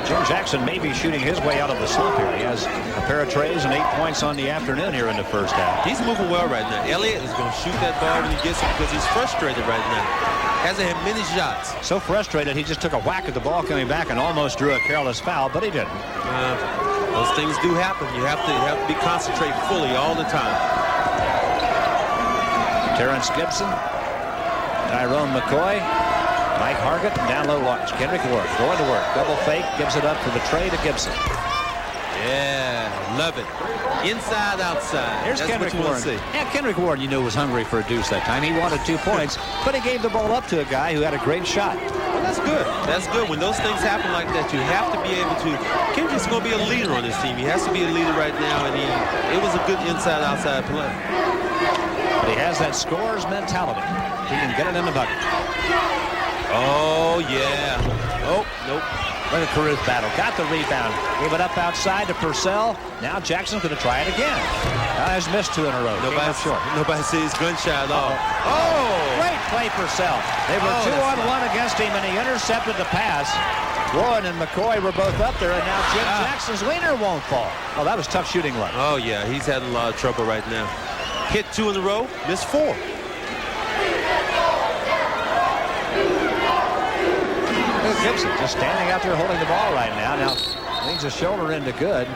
Speaker 1: Jim Jackson may be shooting his way out of the slump here. He has a pair of trays and 8 points on the afternoon here in the first half.
Speaker 2: He's moving well right now. Elliott is going to shoot that ball when he gets it because he's frustrated right now. Hasn't had many shots.
Speaker 1: So frustrated, he just took a whack at the ball coming back and almost drew a careless foul, but he didn't.
Speaker 2: Those things do happen. You have to be concentrated fully all the time.
Speaker 1: Terrence Gibson, Tyrone McCoy, Mike Hargett, and down low launch. Kendrick Warren going to work. Double fake, gives it up for the tray to Gibson.
Speaker 2: Yeah, love it. Inside, outside.
Speaker 1: Here's Kendrick Warren. Yeah, Kendrick Warren, you knew, was hungry for a deuce that time. He wanted 2 points, but he gave the ball up to a guy who had a great shot.
Speaker 2: Well, that's good. That's good. When those things happen like that, you have to be able to. Kendrick's going to be a leader on this team. He has to be a leader right now, and it was a good inside, outside play.
Speaker 1: But he has that scorer's mentality. He can get it in the bucket.
Speaker 2: Oh, yeah. Oh, nope.
Speaker 1: Look at Caruth battle. Got the rebound. Gave it up outside to Purcell. Now Jackson's going to try it again. Now he's missed 2 in a row.
Speaker 2: Nobody sees gunshot at all.
Speaker 1: Oh! Great play, Purcell. They were 2-on-1 against him, and he intercepted the pass. Warren and McCoy were both up there, and now Jim Jackson's leaner won't fall. Oh, that was tough shooting luck.
Speaker 2: Oh, yeah. He's had a lot of trouble right now. Hit 2 in a row, missed 4.
Speaker 1: Gibson just standing out there holding the ball right now. Now leans his shoulder into good.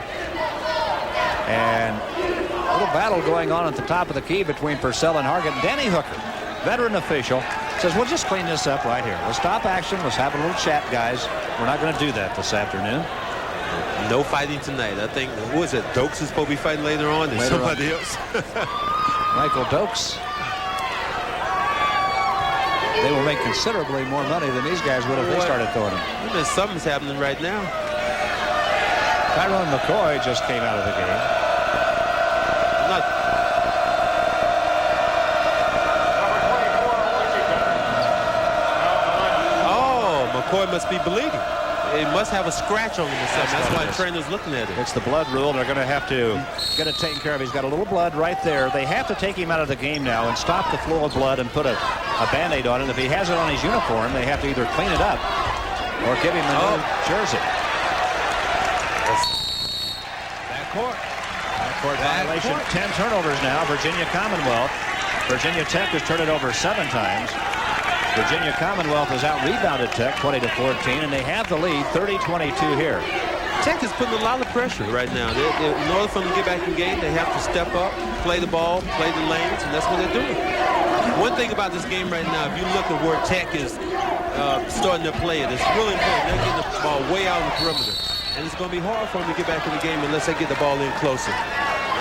Speaker 1: And a little battle going on at the top of the key between Purcell and Hargett. And Danny Hooker, veteran official, says, we'll just clean this up right here. We'll stop action. Let's have a little chat, guys. We're not going to do that this afternoon.
Speaker 2: No fighting tonight. I think, who is it? Dokes is supposed to be fighting later on. There's somebody else.
Speaker 1: Michael Dokes. They will make considerably more money than these guys would if they started throwing them.
Speaker 2: Something's happening right now.
Speaker 1: Tyrone McCoy just came out of the game.
Speaker 2: Oh, McCoy must be bleeding. It must have a scratch on him or something. That's why the trainer's looking at it.
Speaker 1: It's the blood rule. They're going to have to get it taken care of. He's got a little blood right there. They have to take him out of the game now and stop the flow of blood and put a Band-Aid on it. If he has it on his uniform, they have to either clean it up or give him a new jersey. Backcourt violation. 10 turnovers now. Virginia Commonwealth. Virginia Tech has turned it over 7 times. Virginia Commonwealth has out-rebounded Tech 20-14, and they have the lead 30-22 here.
Speaker 2: Tech is putting a lot of pressure right now. In order for them to get back in the game, they have to step up, play the ball, play the lanes, and that's what they're doing. One thing about this game right now, if you look at where Tech is starting to play it, it's really important. They're getting the ball way out on the perimeter. And it's going to be hard for them to get back in the game unless they get the ball in closer.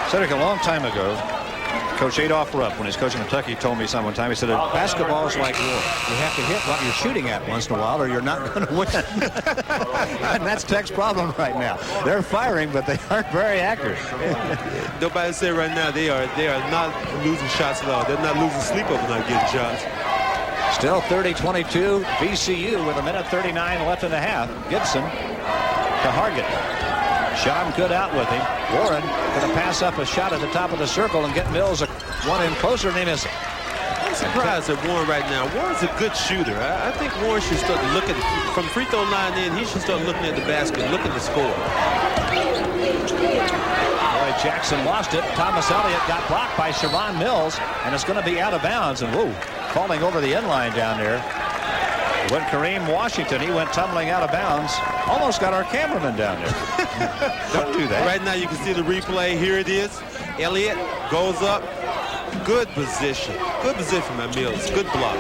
Speaker 1: Cedric, a long time ago, Coach Adolph Rupp, when he's coaching Kentucky, told me one time, he said, basketball is like war. You have to hit what you're shooting at once in a while or you're not going to win. And that's Tech's problem right now. They're firing, but they aren't very accurate.
Speaker 2: Nobody say right now they are not losing shots at all. They're not losing sleep over not getting shots.
Speaker 1: Still 30-22, VCU with 1:39 left in the half. Gibson to Hargett. Sean good out with him. Warren going to pass up a shot at the top of the circle and get Mills one in closer, and he misses.
Speaker 2: I'm surprised at Warren right now. Warren's a good shooter. I think Warren should start to look at, from free throw line in, he should start looking at the basket, looking to score.
Speaker 1: Boy, Jackson lost it. Thomas Elliott got blocked by Sharon Mills, and it's going to be out of bounds. And whoa, falling over the end line down there. When Kareem Washington, he went tumbling out of bounds. Almost got our cameraman down there. Don't do that.
Speaker 2: Right now you can see the replay. Here it is. Elliott goes up. Good position. Good position by Mills. Good block.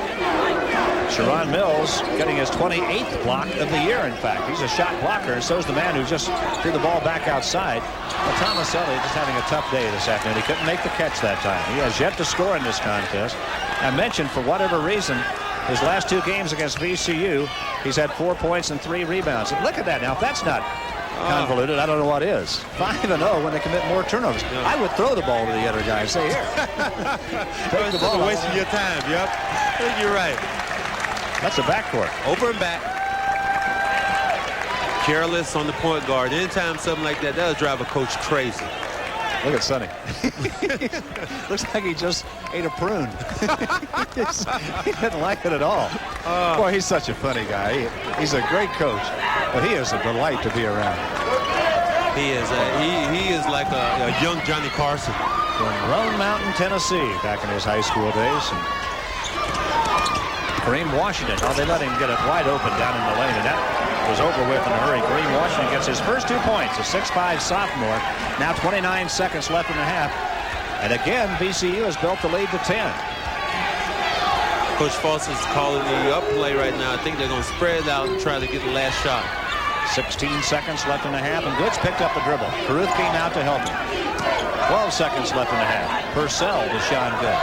Speaker 1: Sharon Mills getting his 28th block of the year, in fact. He's a shot blocker, and so is the man who just threw the ball back outside. But Thomas Elliott is having a tough day this afternoon. He couldn't make the catch that time. He has yet to score in this contest. I mentioned, for whatever reason, his last 2 games against VCU, he's had 4 points and 3 rebounds. And look at that. Now, if that's not convoluted, I don't know what is. 5-0 when they commit more turnovers.
Speaker 2: Yeah.
Speaker 1: I would throw the ball to the other guy and say, here. Take the ball.
Speaker 2: Wasting your time. Yep. I think you're right.
Speaker 1: That's a backcourt.
Speaker 2: Over and back. Careless on the point guard. Anytime something like that, that'll drive a coach crazy.
Speaker 1: Look at Sonny. Looks like he just ate a prune. He didn't like it at all. Boy, he's such a funny guy. He's a great coach, but he is a delight to be around.
Speaker 2: He is. He is like a young Johnny Carson.
Speaker 1: From Roan Mountain, Tennessee, back in his high school days. And Kareem Washington, they let him get it wide open down in the lane, and that was over with in a hurry. Kareem Washington gets his first 2 points, a 6'5" sophomore. Now 29 seconds left in the half. And again, VCU has built the lead to 10.
Speaker 2: Coach Foster's calling the up play right now. I think they're going to spread it out and try to get the last shot.
Speaker 1: 16 seconds left in the half, and Goods picked up the dribble. Caruth came out to help him. 12 seconds left in the half. Purcell to Sean Good.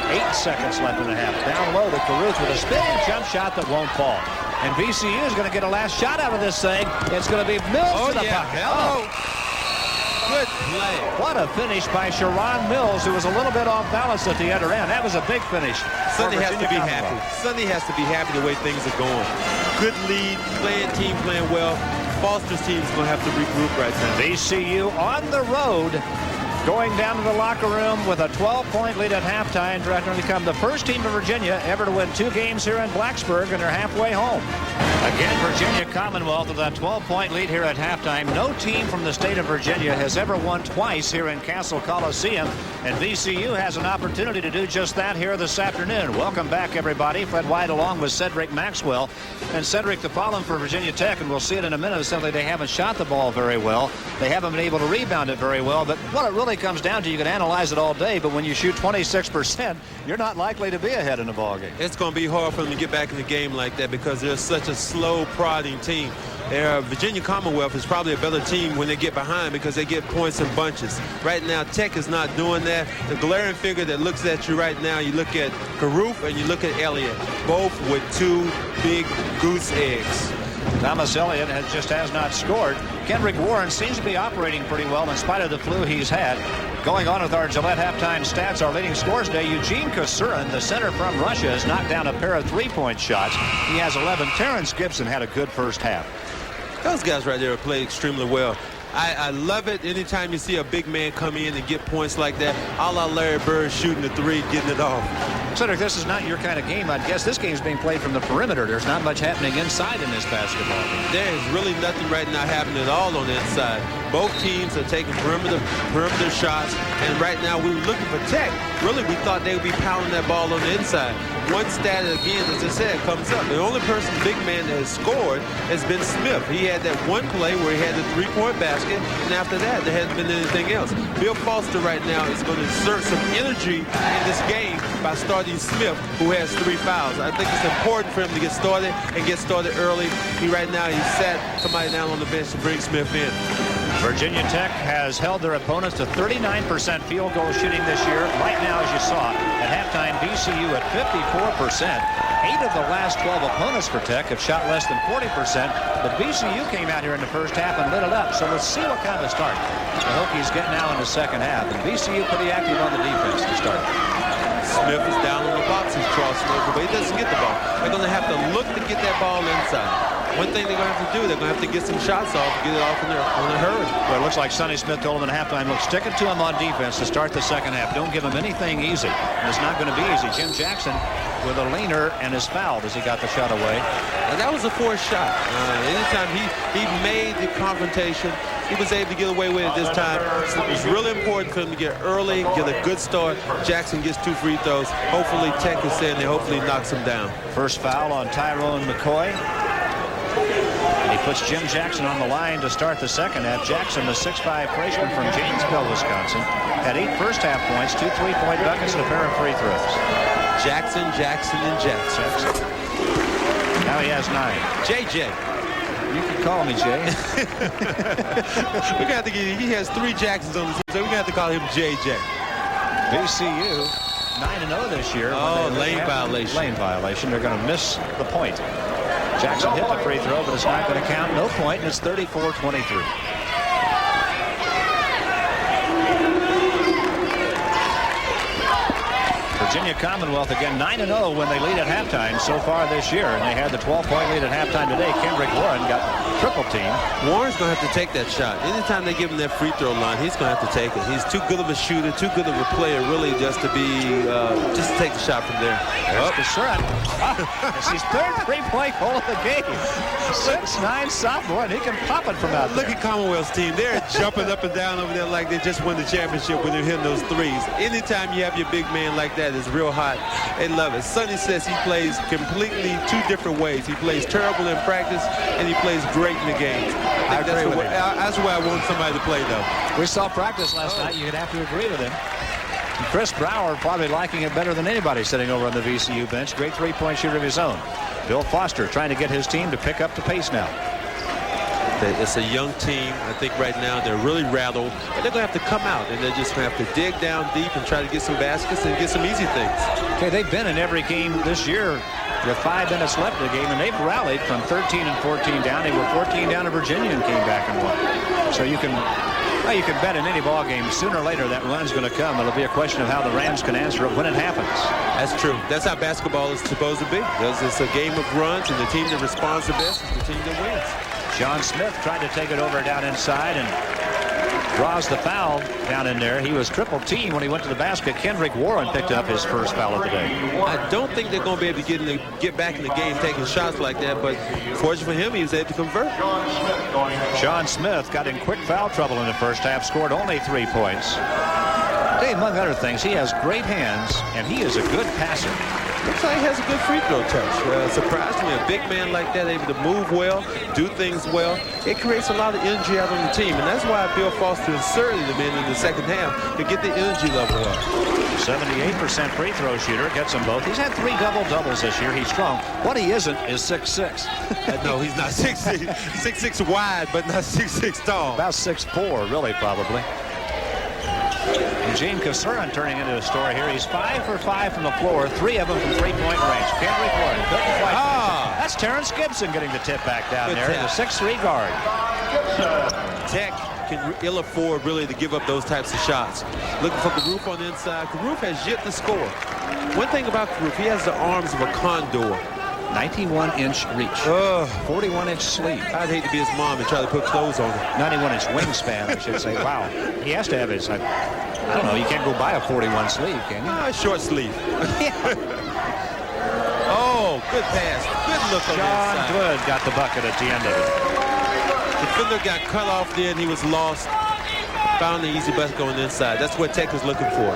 Speaker 1: 8 seconds left in the half. Down low to Caruth with a spinning jump shot that won't fall. And VCU is going to get a last shot out of this thing. It's going to be Mills to the pocket.
Speaker 2: Oh, good play.
Speaker 1: What a finish by Sharon Mills, who was a little bit off balance at the other end. That was a big finish.
Speaker 2: Sunday has to be happy. Sunday has to be happy the way things are going. Good lead, team playing well. Foster's team is going to have to regroup right now.
Speaker 1: VCU on the road, going down to the locker room with a 12-point lead at halftime, trying to become the first team in Virginia ever to win 2 games here in Blacksburg, and they're halfway home. Again, Virginia Commonwealth with a 12-point lead here at halftime. No team from the state of Virginia has ever won twice here in Cassell Coliseum, and VCU has an opportunity to do just that here this afternoon. Welcome back, everybody. Fred White along with Cedric Maxwell. And Cedric, the problem for Virginia Tech, and we'll see it in a minute, is simply they haven't shot the ball very well. They haven't been able to rebound it very well. But what it really comes down to, you can analyze it all day, but when you shoot 26%, you're not likely to be ahead in the ballgame.
Speaker 2: It's going to be hard for them to get back in the game like that because they're such a slow, prodding team. Virginia Commonwealth is probably a better team when they get behind because they get points in bunches. Right now, Tech is not doing that. The glaring figure that looks at you right now, you look at Caruth and you look at Elliott, both with 2 big goose eggs.
Speaker 1: Thomas Elliott has not scored. Kendrick Warren seems to be operating pretty well in spite of the flu he's had. Going on with our Gillette halftime stats, our leading scores today, Eugene Kasurin, the center from Russia, has knocked down a pair of 3-point shots. He has 11. Terrence Gibson had a good first half.
Speaker 2: Those guys right there play extremely well. I love it anytime you see a big man come in and get points like that, a la Larry Bird shooting the 3, getting it off.
Speaker 1: Cedric, this is not your kind of game. I'd guess this game is being played from the perimeter. There's not much happening inside in this basketball game.
Speaker 2: There is really nothing right now happening at all on the inside. Both teams are taking perimeter shots, and right now we were looking for Tech. Really, we thought they would be pounding that ball on the inside. One stat, again, as I said, comes up. The only person, big man, that has scored has been Smith. He had that one play where he had the 3-point basket, and after that, there hasn't been anything else. Bill Foster right now is going to exert some energy in this game by starting Smith, who has 3 fouls. I think it's important for him to get started and get started early. He sat somebody down on the bench to bring Smith in.
Speaker 1: Virginia Tech has held their opponents to 39% field goal shooting this year. Right now, as you saw, at halftime, VCU at 54%. 8 of the last 12 opponents for Tech have shot less than 40%, but VCU came out here in the first half and lit it up. So let's see what kind of a start the Hokies get now in the second half. And VCU pretty active on the defense to start.
Speaker 2: Smith is down on the box. He's crossing over, but he doesn't get the ball. They're going to have to look to get that ball inside. One thing they're going to have to do, they're going to have to get some shots off, get it off in a hurry.
Speaker 1: Well, it looks like Sonny Smith told him at halftime, look, stick it to him on defense to start the second half. Don't give him anything easy. And it's not going to be easy. Jim Jackson with a leaner and is fouled as he got the shot away.
Speaker 2: And that was a forced shot. Anytime he made the confrontation, He was able to get away with it this time. So it was really important for him to get early, get a good start. Jackson gets 2 free throws. Hopefully Tech is in there. Hopefully knocks him down.
Speaker 1: First foul on Tyrone McCoy. And he puts Jim Jackson on the line to start the second half. Jackson, the 6'5" freshman from Janesville, Wisconsin, had 8 first-half points, 2 3-point buckets, and a pair of free throws.
Speaker 2: Jackson, and Jackson.
Speaker 1: Now he has 9.
Speaker 2: JJ.
Speaker 1: You can call me Jay.
Speaker 2: We're gonna have to get, he has 3 Jacksons on the team, so we're gonna have to call him JJ.
Speaker 1: VCU 9-0 this year.
Speaker 2: Oh, lane violation.
Speaker 1: Lane violation. They're going to miss the point. Jackson hit the free throw, but it's not going to count. No point, and it's 34-23. Virginia Commonwealth again 9-0 when they lead at halftime so far this year, and they had the 12-point lead at halftime today. Kendrick Warren got triple team.
Speaker 2: Warren's going to have to take that shot. Anytime they give him that free throw line, he's going to have to take it. He's too good of a shooter, too good of a player, really, just to take the shot from there.
Speaker 1: There's Cassell. It's his third three-point goal of the game. 6'9" sophomore, and he can pop it from out there.
Speaker 2: Look at Commonwealth's team. They're jumping up and down over there like they just won the championship when they're hitting those threes. Anytime you have your big man like that, it's real hot. They love it. Sonny says he plays completely 2 different ways. He plays terrible in practice, and he plays great in the games.
Speaker 1: I agree with him.
Speaker 2: That's the way I want somebody to play, though.
Speaker 1: We saw practice last night. You'd have to agree with him. Chris Brower probably liking it better than anybody sitting over on the VCU bench. Great 3-point shooter of his own. Bill Foster trying to get his team to pick up the pace now.
Speaker 2: It's a young team. I think right now they're really rattled, but they're going to have to come out, and they're just going to have to dig down deep and try to get some baskets and get some easy things.
Speaker 1: Okay, they've been in every game this year with 5 minutes left in the game, and they've rallied from 13 and 14 down. They were 14 down to Virginia and came back and won. So you can bet in any ball game sooner or later that run's going to come. It'll be a question of how the Rams can answer it when it happens.
Speaker 2: That's true. That's how basketball is supposed to be. It's a game of runs, and the team that responds the best is the team that wins.
Speaker 1: John Smith tried to take it over down inside and draws the foul down in there. He was triple team when he went to the basket. Kendrick Warren picked up his first foul of the day.
Speaker 2: I don't think they're going to be able to get back in the game taking shots like that, but fortunately for him, he was able to convert.
Speaker 1: John Smith got in quick foul trouble in the first half, scored only 3 points. Hey, among other things, he has great hands, and he is a good passer.
Speaker 2: Looks like he has a good free throw touch. Surprisingly, a big man like that, able to move well, do things well. It creates a lot of energy out on the team, and that's why Bill Foster inserted him in the second half to get the energy level up.
Speaker 1: 78% free throw shooter, gets them both. He's had 3 double-doubles this year. He's strong. What he isn't is 6'6".
Speaker 2: No, he's not 6'6". 6'6" wide, but not 6'6" tall.
Speaker 1: About 6'4", really, probably. Eugene Cassell turning into a story here. He's 5 for 5 from the floor, 3 of them from 3-point range. Kendrick Warren couldn't quite finish it. That's Terrence Gibson getting the tip back down there. The 6'3" guard.
Speaker 2: Tech can ill afford really to give up those types of shots. Looking for Caruth on the inside. Caruth has yet to score. One thing about Caruth, he has the arms of a condor.
Speaker 1: 91-inch reach. 41-inch sleeve.
Speaker 2: I'd hate to be his mom and try to put clothes on him.
Speaker 1: 91-inch wingspan, I should say. Wow. He has to have his, I don't know, you can't go buy a 41 sleeve, can you?
Speaker 2: Short sleeve. Oh, good pass. Good look on the inside.
Speaker 1: John Good got the bucket at the end of it.
Speaker 2: Defender got cut off there and he was lost. Found the easy bucket on the inside. That's what Tech is looking for.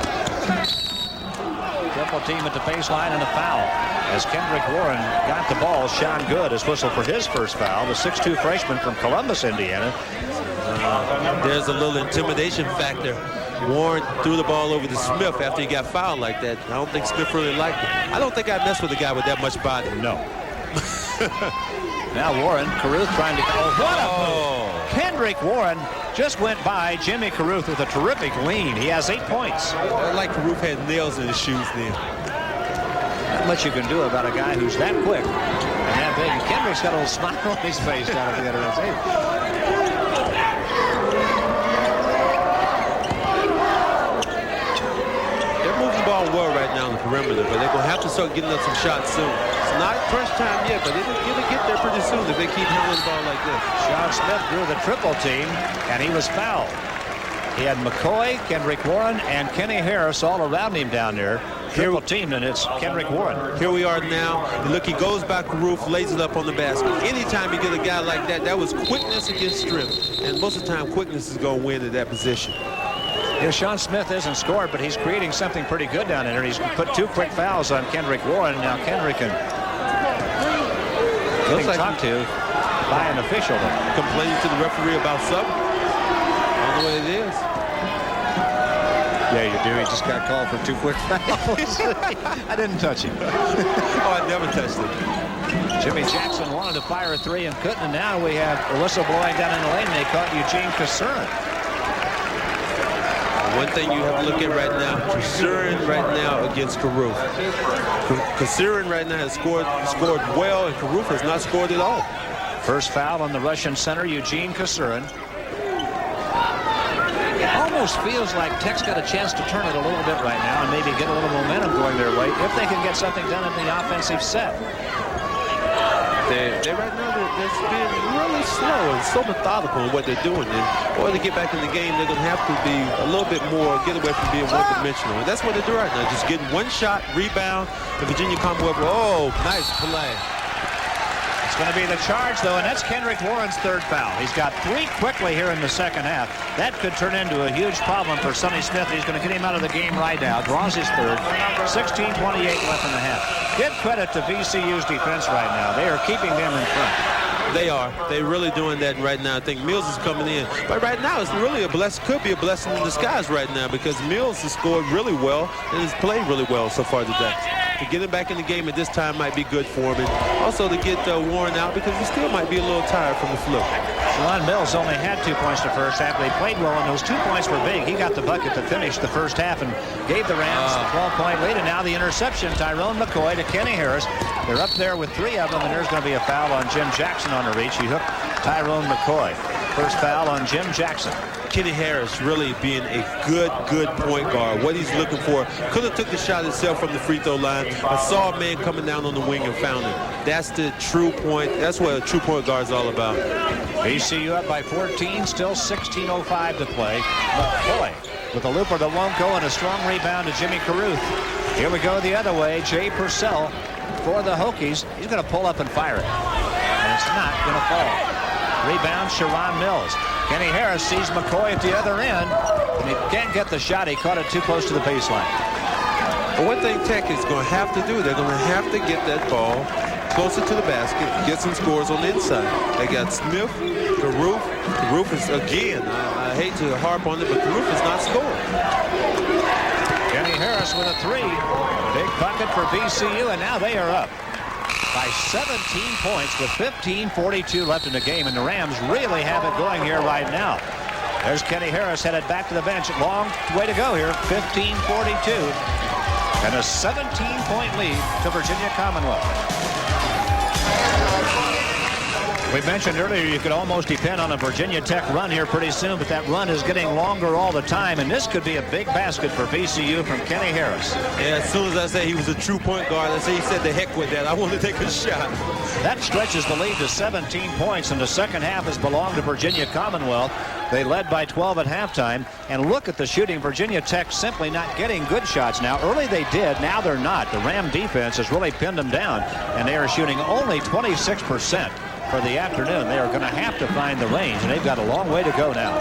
Speaker 1: Triple team at the baseline and a foul. As Kendrick Warren got the ball, Sean Good has whistled for his first foul. The 6'2" freshman from Columbus, Indiana.
Speaker 2: There's a little intimidation factor. Warren threw the ball over to Smith after he got fouled like that. I don't think Smith really liked it. I don't think I'd mess with a guy with that much body.
Speaker 1: No. Now Warren, Caruth trying to go. What a move! Kendrick Warren just went by Jimmy Caruth with a terrific lean. He has 8 points.
Speaker 2: I like Caruth had nails in his shoes then.
Speaker 1: Not much you can do about a guy who's that quick and that big. And Kendrick's got a little smile on his face down at the end of the table.
Speaker 2: They're moving the ball well right now on the perimeter, but they're going to have to start getting up some shots soon. It's not crunch time yet, but it'll get there pretty soon if they keep handling the ball like this.
Speaker 1: Sean Smith drew the triple team, and he was fouled. He had McCoy, Kendrick Warren, and Kenny Harris all around him down there. triple teamed, and it's Kendrick Warren.
Speaker 2: Here we are now. Look, he goes back to roof, lays it up on the basket. Anytime you get a guy like that, that was quickness against strength. And most of the time, quickness is going to win at that position.
Speaker 1: Yeah, Sean Smith isn't scored, but he's creating something pretty good down there. He's put 2 quick fouls on Kendrick Warren. Now Kendrick can getting talked to by an official.
Speaker 2: Complaining to the referee about something. I don't know what it is.
Speaker 1: Yeah, you do. He just got called for 2 quick fouls. I didn't touch him.
Speaker 2: Oh, I never touched him.
Speaker 1: Jimmy Jackson wanted to fire a 3 and couldn't, and now we have a whistle blowing down in the lane. They caught Eugene Cassell.
Speaker 2: One thing you have to look at right now, Cassell right now against Caruth. Cassell right now has scored well, and Caruth has not scored at all.
Speaker 1: First foul on the Russian center, Eugene Cassell. Almost feels like Tech's got a chance to turn it a little bit right now and maybe get a little momentum going their way if they can get something done in the offensive set.
Speaker 2: They right now, they're being really slow and so methodical in what they're doing. And in order to get back in the game, they're going to have to be a little bit more, get away from being one-dimensional. And that's what they do right now, just getting one shot, rebound, the Virginia Commonwealth. Oh, nice play.
Speaker 1: It's going to be the charge, though, and that's Kendrick Warren's 3rd foul. He's got 3 quickly here in the second half. That could turn into a huge problem for Sonny Smith. He's going to get him out of the game right now. Draws his 3rd. 16:28 left in the half. Give credit to VCU's defense right now. They are keeping them in front.
Speaker 2: They are. They're really doing that right now. I think Mills is coming in. But right now, it's really could be a blessing in disguise right now because Mills has scored really well and has played really well so far today. To get him back in the game at this time might be good for him. And also to get Warren out because he still might be a little tired from the flu.
Speaker 1: Sharon Mills only had 2 points the first half. They played well, and those 2 points were big. He got the bucket to finish the first half and gave the Rams the 12-point lead. And now the interception, Tyrone McCoy to Kenny Harris. They're up there with 3 of them, and there's going to be a foul on Jim Jackson on the reach. He hooked Tyrone McCoy. First foul on Jim Jackson.
Speaker 2: Kenny Harris really being a good point guard. What he's looking for. Could have took the shot itself from the free throw line. I saw a man coming down on the wing and found it. That's the true point. That's what a true point guard is all about.
Speaker 1: VCU up by 14, still 16:05 to play. McCoy with a looper that won't go, and a strong rebound to Jimmy Caruth. Here we go the other way. Jay Purcell for the Hokies. He's going to pull up and fire it. And it's not going to fall. Rebound, Sharon Mills. Kenny Harris sees McCoy at the other end, and he can't get the shot. He caught it too close to the baseline.
Speaker 2: But one thing Tech is going to have to do, they're going to have to get that ball closer to the basket, get some scores on the inside. They got Smith, Caruth. Caruth is, again, I hate to harp on it, but Caruth is not scoring.
Speaker 1: Kenny Harris with a 3. Big bucket for VCU, and now they are up by 17 points with 15:42 left in the game, and the Rams really have it going here right now. There's Kenny Harris headed back to the bench. Long way to go here. 15:42 and a 17-point lead to Virginia Commonwealth. We mentioned earlier you could almost depend on a Virginia Tech run here pretty soon, but that run is getting longer all the time, and this could be a big basket for VCU from Kenny Harris.
Speaker 2: Yeah, as soon as I say he was a true point guard, I say he said the heck with that. I want to take a shot.
Speaker 1: That stretches the lead to 17 points, and the second half has belonged to Virginia Commonwealth. They led by 12 at halftime, and look at the shooting. Virginia Tech simply not getting good shots now. Early they did, now they're not. The Ram defense has really pinned them down, and they are shooting only 26%. For the afternoon. They are going to have to find the range, and they've got a long way to go now.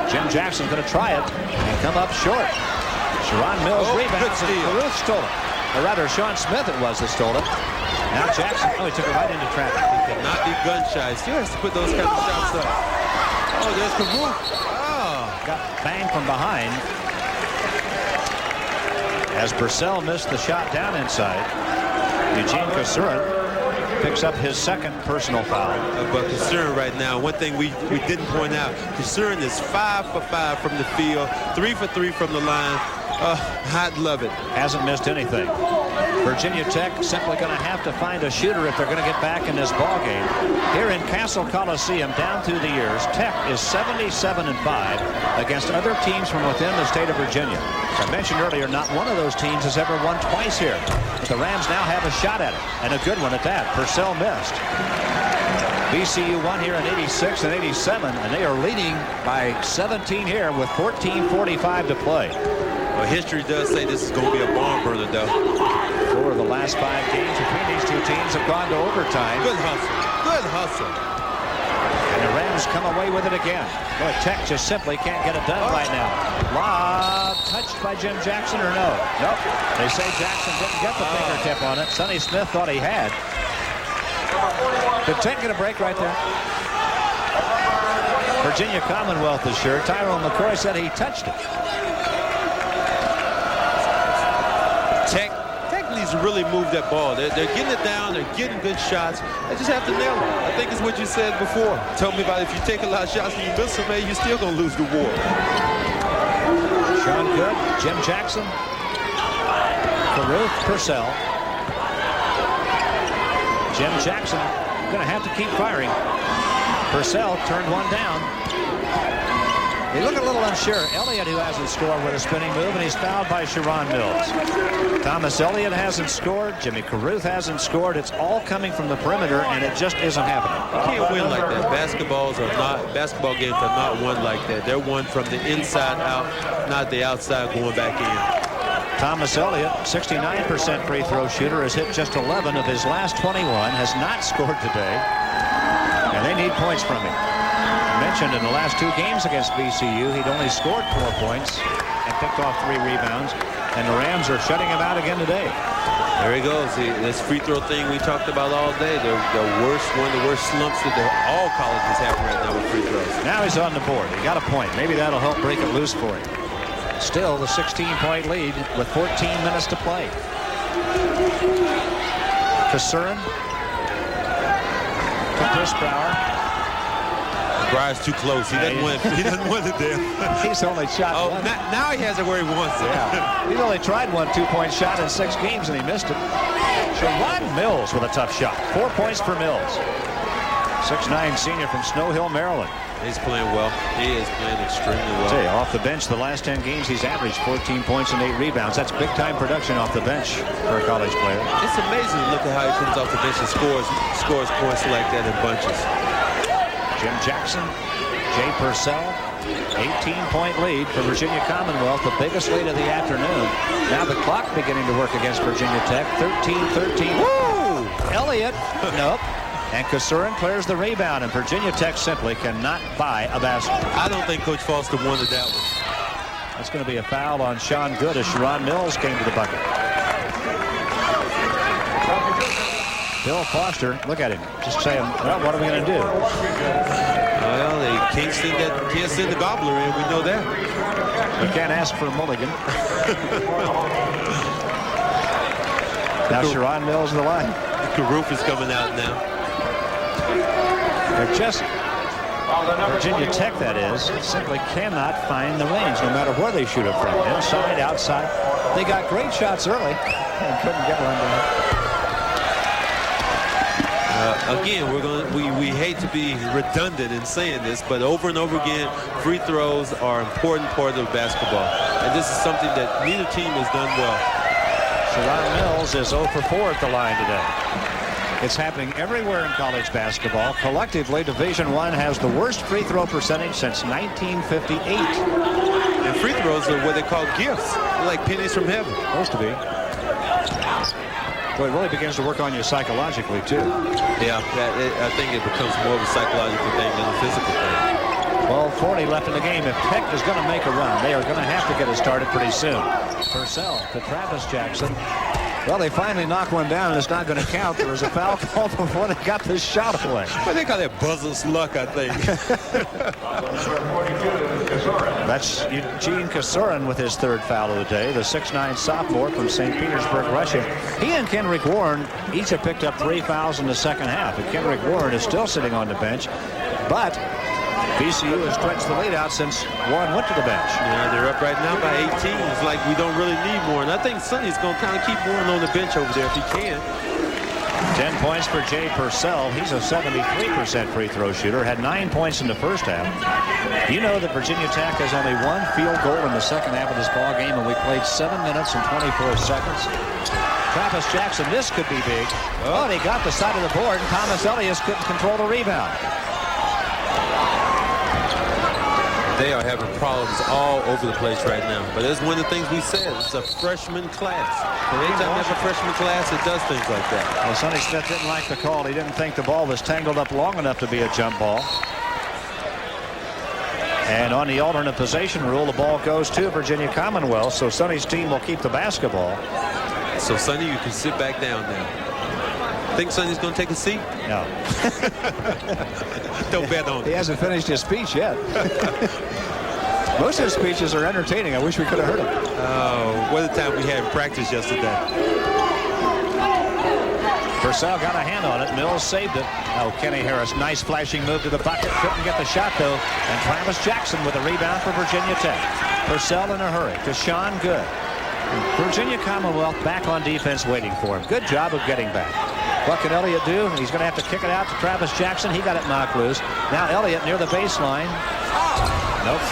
Speaker 1: Jim Jackson's going to try it and come up short. Sharon Mills rebounds, and Caruth stole it. Or rather, Sean Smith it was that stole it. Now Jackson, he took it right into traffic.
Speaker 2: He cannot be gun shy. Still has to put those kind of shots up. Oh, there's Caruth. Oh.
Speaker 1: Got banged from behind. As Purcell missed the shot down inside, Eugene Cassell picks up his second personal foul.
Speaker 2: But Cassell right now, one thing we didn't point out, Cassell is 5 for 5 from the field, 3 for 3 from the line. I'd love it.
Speaker 1: Hasn't missed anything. Virginia Tech simply going to have to find a shooter if they're going to get back in this ball game. Here in Cassell Coliseum, down through the years, Tech is 77-5 against other teams from within the state of Virginia. As I mentioned earlier, not one of those teams has ever won twice here. But the Rams now have a shot at it, and a good one at that. Purcell missed. VCU won here in 86 and 87, and they are leading by 17 here with 14:45 to play.
Speaker 2: Well, history does say this is going to be a barn burner, though.
Speaker 1: 4 of the last 5 games between these two teams have gone to overtime.
Speaker 2: Good hustle. Good hustle.
Speaker 1: And the Rams come away with it again. But Tech just simply can't get it done right now. Lob touched by Jim Jackson or no? Nope. They say Jackson didn't get the fingertip on it. Sonny Smith thought he had. Did Tech get a break right there? Virginia Commonwealth is sure. Tyrone McCoy said he touched it.
Speaker 2: Tech needs to really move that ball. They're getting it down. They're getting good shots. They just have to nail it. I think it's what you said before. Tell me about if you take a lot of shots and you miss them, you're still going to lose the war.
Speaker 1: Sean Good, Jim Jackson, Caruth, Purcell. Jim Jackson going to have to keep firing. Purcell turned one down. They look a little unsure. Elliott, who hasn't scored with a spinning move, and he's fouled by Sharon Mills. Thomas Elliott hasn't scored. Jimmy Caruth hasn't scored. It's all coming from the perimeter, and it just isn't happening.
Speaker 2: You can't win like that. Basketball games are not won like that. They're won from the inside out, not the outside going back in.
Speaker 1: Thomas Elliott, 69% free throw shooter, has hit just 11 of his last 21, has not scored today, and they need points from him. Mentioned in the last 2 games against VCU, he'd only scored 4 points and picked off 3 rebounds, and the Rams are shutting him out again today.
Speaker 2: There he goes. This free throw thing we talked about all day, one of the worst slumps that all colleges have right now with free throws.
Speaker 1: Now he's on the board. He got a point. Maybe that'll help break it loose for him. Still the 16-point lead with 14 minutes to play. Kasurin to Chris Brower.
Speaker 2: Breyer's too close. He doesn't want the deal.
Speaker 1: He's only shot one.
Speaker 2: Now he has it where he wants it.
Speaker 1: Yeah. He's only tried one 2-point shot in 6 games, and he missed it. Sharon Mills with a tough shot. 4 points for Mills. 6'9" senior from Snow Hill, Maryland.
Speaker 2: He's playing well. He is playing extremely well.
Speaker 1: Off the bench, the last 10 games, he's averaged 14 points and 8 rebounds. That's big-time production off the bench for a college player.
Speaker 2: It's amazing to look at how he comes off the bench and scores points like that in bunches.
Speaker 1: Jim Jackson, Jay Purcell, 18-point lead for Virginia Commonwealth, the biggest lead of the afternoon. Now the clock beginning to work against Virginia Tech. 13-13. Woo! Elliott, nope. And Kasurin clears the rebound, and Virginia Tech simply cannot buy a basket.
Speaker 2: I don't think Coach Foster wanted that one.
Speaker 1: That's going to be a foul on Sean Good as Sharon Mills came to the bucket. Bill Foster, look at him, just saying, well, what are we going to do?
Speaker 2: Well, they can't send the gobbler in, we know that.
Speaker 1: We can't ask for a mulligan. Now Sharon Mills the line.
Speaker 2: Caruth is coming out now.
Speaker 1: They're just, Virginia Tech that is, simply cannot find the range, no matter where they shoot it from, inside, outside. They got great shots early and couldn't get one down.
Speaker 2: Again, we hate to be redundant in saying this, but over and over again, free throws are an important part of basketball. And this is something that neither team has done well.
Speaker 1: Sharon Mills is 0 for 4 at the line today. It's happening everywhere in college basketball. Collectively, Division I has the worst free throw percentage since 1958.
Speaker 2: And free throws are what they call gifts. They're like pennies from heaven.
Speaker 1: Supposed to be. Well, it really begins to work on you psychologically, too.
Speaker 2: Yeah, I think it becomes more of a psychological thing than a physical thing.
Speaker 1: 12:40 left in the game. If Tech is going to make a run, they are going to have to get it started pretty soon. Purcell to Travis Jackson. Well, they finally knock one down, and it's not going to count. There was a foul call before they got this shot away.
Speaker 2: I think that buzzer's luck, I think.
Speaker 1: That's Eugene Kasurin with his 3rd foul of the day, the 6'9" sophomore from St. Petersburg, Russia. He and Kendrick Warren each have picked up 3 fouls in the second half, and Kendrick Warren is still sitting on the bench, but VCU has stretched the lead out since Warren went to the bench.
Speaker 2: Yeah, they're up right now by 18. It's like we don't really need Warren. I think Sonny's going to kind of keep Warren on the bench over there if he can.
Speaker 1: 10 points for Jay Purcell. He's a 73% free throw shooter. Had 9 points in the first half. You know that Virginia Tech has only 1 field goal in the second half of this ball game, and we played 7 minutes and 24 seconds. Travis Jackson, this could be big. Oh, and he got the side of the board, and Thomas Elliott couldn't control the rebound.
Speaker 2: They are having problems all over the place right now. But that's one of the things we said. It's a freshman class. And anytime you have a freshman class, it does things like that.
Speaker 1: Well, Sonny Smith didn't like the call. He didn't think the ball was tangled up long enough to be a jump ball. And on the alternate possession rule, the ball goes to Virginia Commonwealth, so Sonny's team will keep the basketball.
Speaker 2: So, Sonny, you can sit back down now. Think Sonny's going to take a seat?
Speaker 1: No.
Speaker 2: Don't bet on it.
Speaker 1: He hasn't finished his speech yet. Most of his speeches are entertaining. I wish we could have heard him.
Speaker 2: Oh, what a time we had in practice yesterday.
Speaker 1: Purcell got a hand on it. Mills saved it. Oh, Kenny Harris, nice flashing move to the bucket. Couldn't get the shot, though. And Travis Jackson with a rebound for Virginia Tech. Purcell in a hurry to Sean Good. Virginia Commonwealth back on defense waiting for him. Good job of getting back. What can Elliott do? He's going to have to kick it out to Travis Jackson. He got it knocked loose. Now Elliott near the baseline. Nope.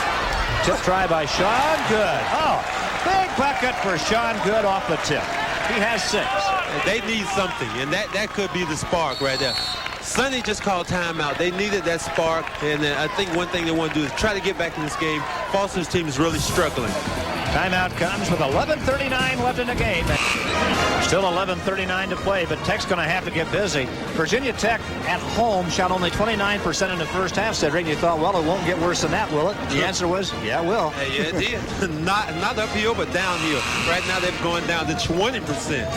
Speaker 1: Tip try by Sean Good. Oh, big bucket for Sean Good off the tip. He has 6.
Speaker 2: They need something, and that could be the spark right there. Sonny just called timeout. They needed that spark, and I think one thing they want to do is try to get back in this game. Foster's team is really struggling.
Speaker 1: Timeout comes with 11:39 left in the game. Still 11:39 to play, but Tech's going to have to get busy. Virginia Tech at home shot only 29% in the first half, Cedric. And you thought, well, it won't get worse than that, will it? The answer was, yeah, it will.
Speaker 2: Yeah, it did. not uphill, but downhill. Right now, they're going down to 20%.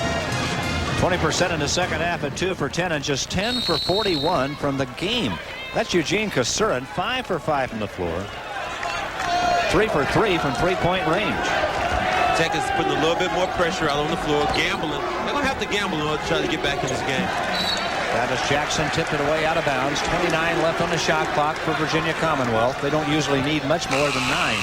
Speaker 1: 20% in the second half at 2 for 10 and just 10 for 41 from the game. That's Eugene Kassurin, 5 for 5 from the floor. 3 for 3 from three-point range.
Speaker 2: Tech is putting a little bit more pressure out on the floor, gambling. They're going to have to gamble in order to try to get back in this game.
Speaker 1: Travis Jackson tipped it away out of bounds. 29 left on the shot clock for Virginia Commonwealth. They don't usually need much more than 9.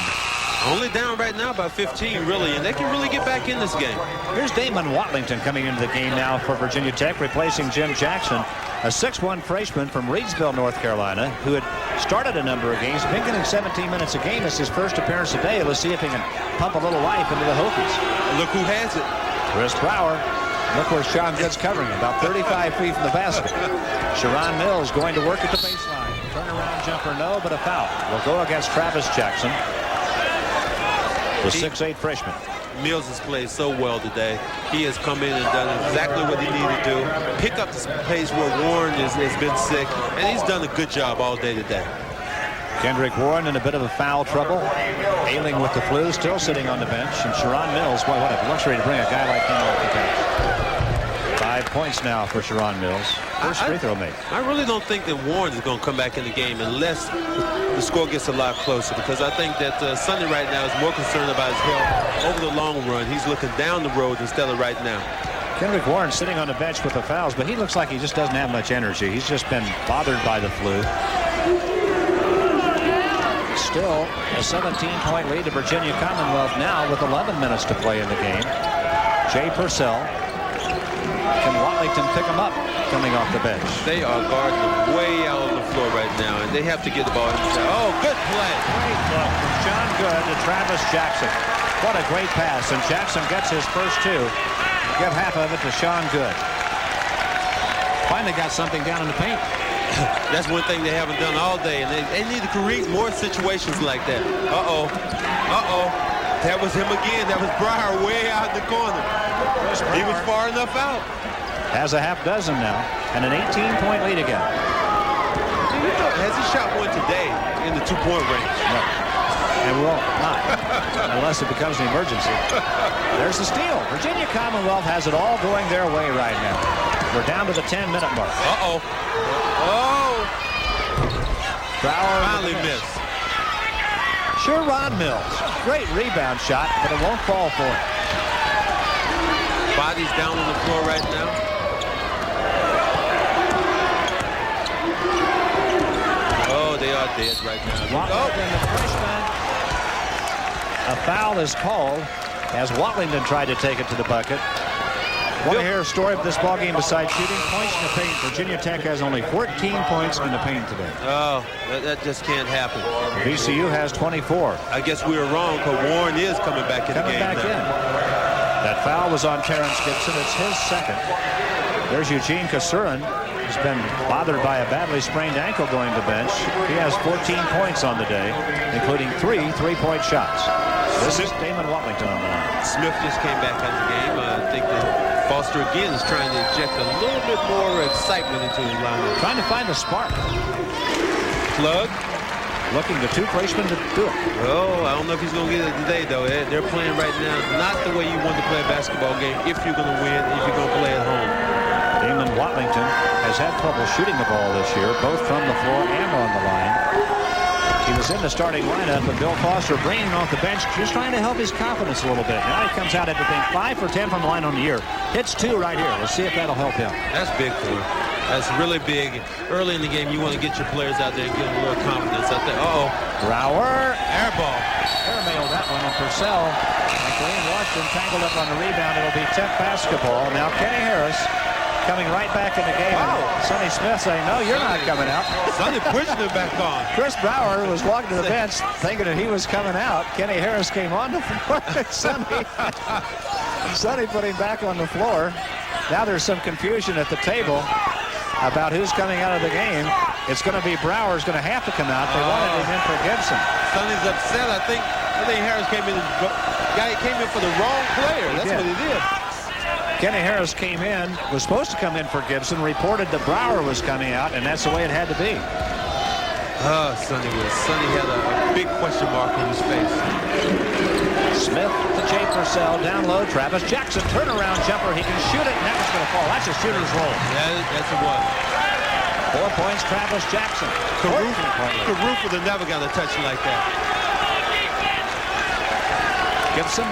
Speaker 2: Only down right now by 15, really, and they can really get back in this game.
Speaker 1: Here's Damon Watlington coming into the game now for Virginia Tech, replacing Jim Jackson, a 6'1 freshman from Reidsville, North Carolina, who had started a number of games. Been getting 17 minutes a game. It's his first appearance today. Let's see if he can pump a little life into the Hokies.
Speaker 2: Look who has it.
Speaker 1: Chris Brower. Look where Sean Good's covering him, about 35 feet from the basket. Sharon Mills going to work at the baseline. Turnaround jumper, no, but a foul. Will go against Travis Jackson, the 6'8 freshman.
Speaker 2: Mills has played so well today. He has come in and done exactly what he needed to do. Pick up the pace where Warren has been sick, and he's done a good job all day today.
Speaker 1: Kendrick Warren in a bit of a foul trouble. Ailing with the flu, still sitting on the bench. And Sharon Mills, boy, what a luxury to bring a guy like him off the bench. 5 points now for Sharon Mills. First free throw made.
Speaker 2: I really don't think that Warren is going to come back in the game unless the score gets a lot closer, because I think that Sonny right now is more concerned about his health over the long run. He's looking down the road instead of right now.
Speaker 1: Kendrick Warren sitting on the bench with the fouls, but he looks like he just doesn't have much energy. He's just been bothered by the flu. Still a 17-point lead to Virginia Commonwealth now with 11 minutes to play in the game. Jay Purcell. Can Watlington pick him up coming off the bench?
Speaker 2: They are guarding him way out on the floor right now, and they have to get the ball inside. Oh, good play.
Speaker 1: Great look from Sean Good to Travis Jackson. What a great pass, and Jackson gets his first 2. Give half of it to Sean Good. Finally got something down in the paint.
Speaker 2: That's one thing they haven't done all day, and they need to create more situations like that. Uh-oh. Uh-oh. That was him again. That was Breyer way out in the corner. He was far enough out.
Speaker 1: Has a half dozen now, and an 18-point lead again.
Speaker 2: Has he shot one today in the 2-point range?
Speaker 1: No. And will not, unless it becomes an emergency. There's the steal. Virginia Commonwealth has it all going their way right now. We're down to the 10-minute mark.
Speaker 2: Uh-oh. Oh!
Speaker 1: Brower
Speaker 2: finally missed.
Speaker 1: Sharon Mills. Great rebound shot, but it won't fall for him.
Speaker 2: Body's down on the floor right now. Oh, they are dead right now.
Speaker 1: Watlington, the freshman. A foul is called as Watlington tried to take it to the bucket. Want to hear a story of this ball game besides shooting points in the paint? Virginia Tech has only 14 points in the paint today.
Speaker 2: Oh, that just can't happen.
Speaker 1: VCU has 24.
Speaker 2: I guess we were wrong, because Warren is coming back in the game now.
Speaker 1: That foul was on Terrence Gibson. It's his second. There's Eugene Kassurin. has been bothered by a badly sprained ankle going to bench. He has 14 points on the day, including 3 3-point shots. This is Damon Watlington on the line.
Speaker 2: Smith just came back out of the game. I think that Foster again is trying to inject a little bit more excitement into his lineup.
Speaker 1: Trying to find a spark.
Speaker 2: Plug.
Speaker 1: Looking to 2 freshmen to do it.
Speaker 2: Oh, I don't know if he's going to get it today, though. They're playing right now not the way you want to play a basketball game if you're going to win, if you're going to play at home.
Speaker 1: Damon Watlington has had trouble shooting the ball this year, both from the floor and on the line. He was in the starting lineup, but Bill Foster bringing him off the bench, just trying to help his confidence a little bit. Now he comes out after being 5 for 10 from the line on the year. Hits 2 right here. Let's see if that'll help him.
Speaker 2: That's big for him. That's really big. Early in the game, you want to get your players out there and give them a little confidence out there. Uh-oh.
Speaker 1: Brower.
Speaker 2: Air ball.
Speaker 1: Airmailed that one, and Purcell and Kareem Washington tangled up on the rebound. It'll be Tech basketball. Now Kenny Harris coming right back in the game.
Speaker 2: Wow.
Speaker 1: Sonny Smith saying, no, you're not coming out.
Speaker 2: Sonny pushing him back on.
Speaker 1: Chris Brower was walking to the bench thinking that he was coming out. Kenny Harris came on the floor. Sonny put him back on the floor. Now there's some confusion at the table about who's coming out of the game. It's going to be Brower's going to have to come out. They wanted him in for Gibson.
Speaker 2: Sonny's upset. I think Harris came in for the wrong player. That's what he did.
Speaker 1: Kenny Harris came in, was supposed to come in for Gibson, reported that Brower was coming out, and that's the way it had to be.
Speaker 2: Sonny had a big question mark on his face.
Speaker 1: Smith to Jay Purcell, down low. Travis Jackson, turnaround jumper. He can shoot it, and that was going to fall. That's a shooter's roll.
Speaker 2: That's a what?
Speaker 1: 4 points, Travis Jackson.
Speaker 2: Caruth would have never got a touch like that.
Speaker 1: Gibson.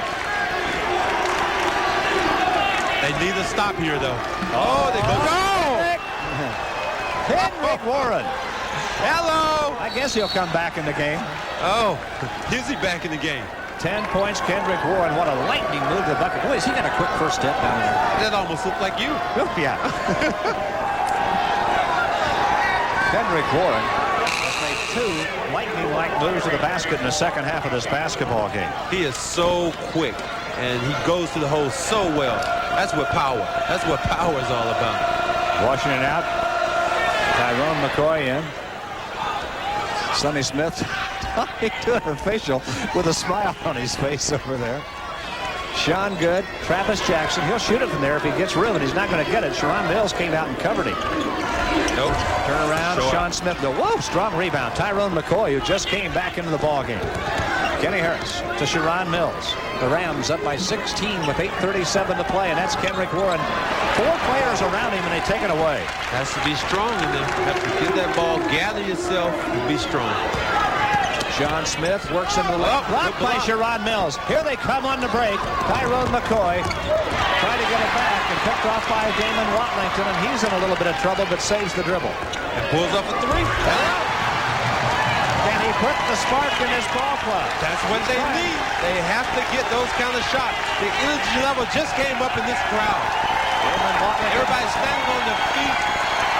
Speaker 2: They need a stop here, though. Oh, they go.
Speaker 1: Kendrick Warren.
Speaker 2: Hello.
Speaker 1: I guess he'll come back in the game.
Speaker 2: Oh, is he back in the game?
Speaker 1: 10 points, Kendrick Warren. What a lightning move to the bucket. Boy, has he got a quick first step down there.
Speaker 2: That almost looked like you.
Speaker 1: Oh, yeah. Kendrick Warren has made 2 lightning-like moves to the basket in the second half of this basketball game.
Speaker 2: He is so quick, and he goes to the hole so well. That's what power is all about.
Speaker 1: Washington out. Tyrone McCoy in. Sonny Smith doing a facial with a smile on his face over there. Sean Good, Travis Jackson. He'll shoot it from there if he gets room, and he's not going to get it. Sharon Mills came out and covered him.
Speaker 2: Nope.
Speaker 1: Turn around. Sean Smith. Whoa, strong rebound. Tyrone McCoy, who just came back into the ball game. Kenny Harris to Sharon Mills. The Rams up by 16 with 8:37 to play, and that's Kendrick Warren. 4 players around him, and they take it away.
Speaker 2: Has to be strong in there. Have to get that ball, gather yourself, and be strong.
Speaker 1: Sean Smith works in the left. Blocked by Sharon Mills. Here they come on the break. Tyrone McCoy trying to get it back and picked off by Damon Watlington, and he's in a little bit of trouble, but saves the dribble.
Speaker 2: And pulls up a 3.
Speaker 1: Can he put the spark in his ball club?
Speaker 2: That's what they need. They have to get those kind of shots. The energy level just came up in this crowd. Everybody's standing on their feet.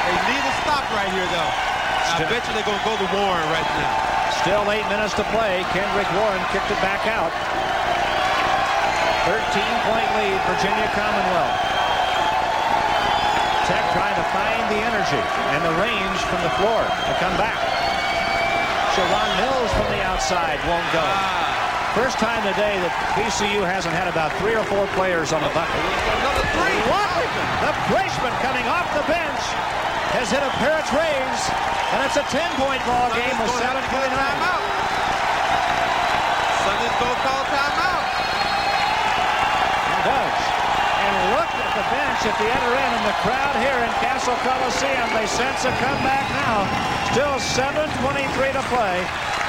Speaker 2: They need a stop right here, though. I bet you they're going to go to Warren right now.
Speaker 1: Still 8 minutes to play. Kendrick Warren kicked it back out. 13-point lead, Virginia Commonwealth. Tech trying to find the energy and the range from the floor to come back. Sharon Mills from the outside won't go. First time today that VCU hasn't had about 3 or 4 players on the bucket.
Speaker 2: Another 3.
Speaker 1: Watlington, the freshman coming off the bench, has hit a pair of trays, and it's a 10-point ball game with 7:29.
Speaker 2: Sonny's going to call timeout.
Speaker 1: He does. And look at the bench at the other end, and the crowd here in Cassell Coliseum. They sense a comeback now. Still 7:23 to play.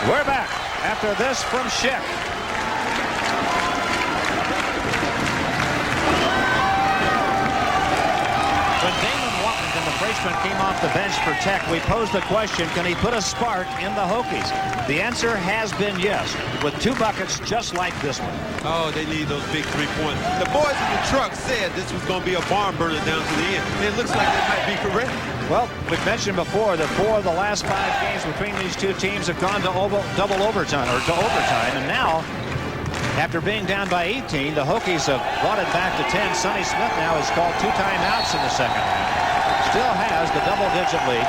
Speaker 1: We're back after this from Schick. When Damon Watlington, the freshman, came off the bench for Tech, we posed the question, can he put a spark in the Hokies? The answer has been yes, with 2 buckets just like this one.
Speaker 2: Oh, they need those big 3-pointers. The boys in the truck said this was going to be a barn burner down to the end. It looks like they might be correct.
Speaker 1: Well, we've mentioned before that 4 of the last 5 games between these 2 teams have gone to double overtime, and now, after being down by 18, the Hokies have brought it back to 10. Sonny Smith now has called 2 timeouts in the second half. still has the double-digit lead.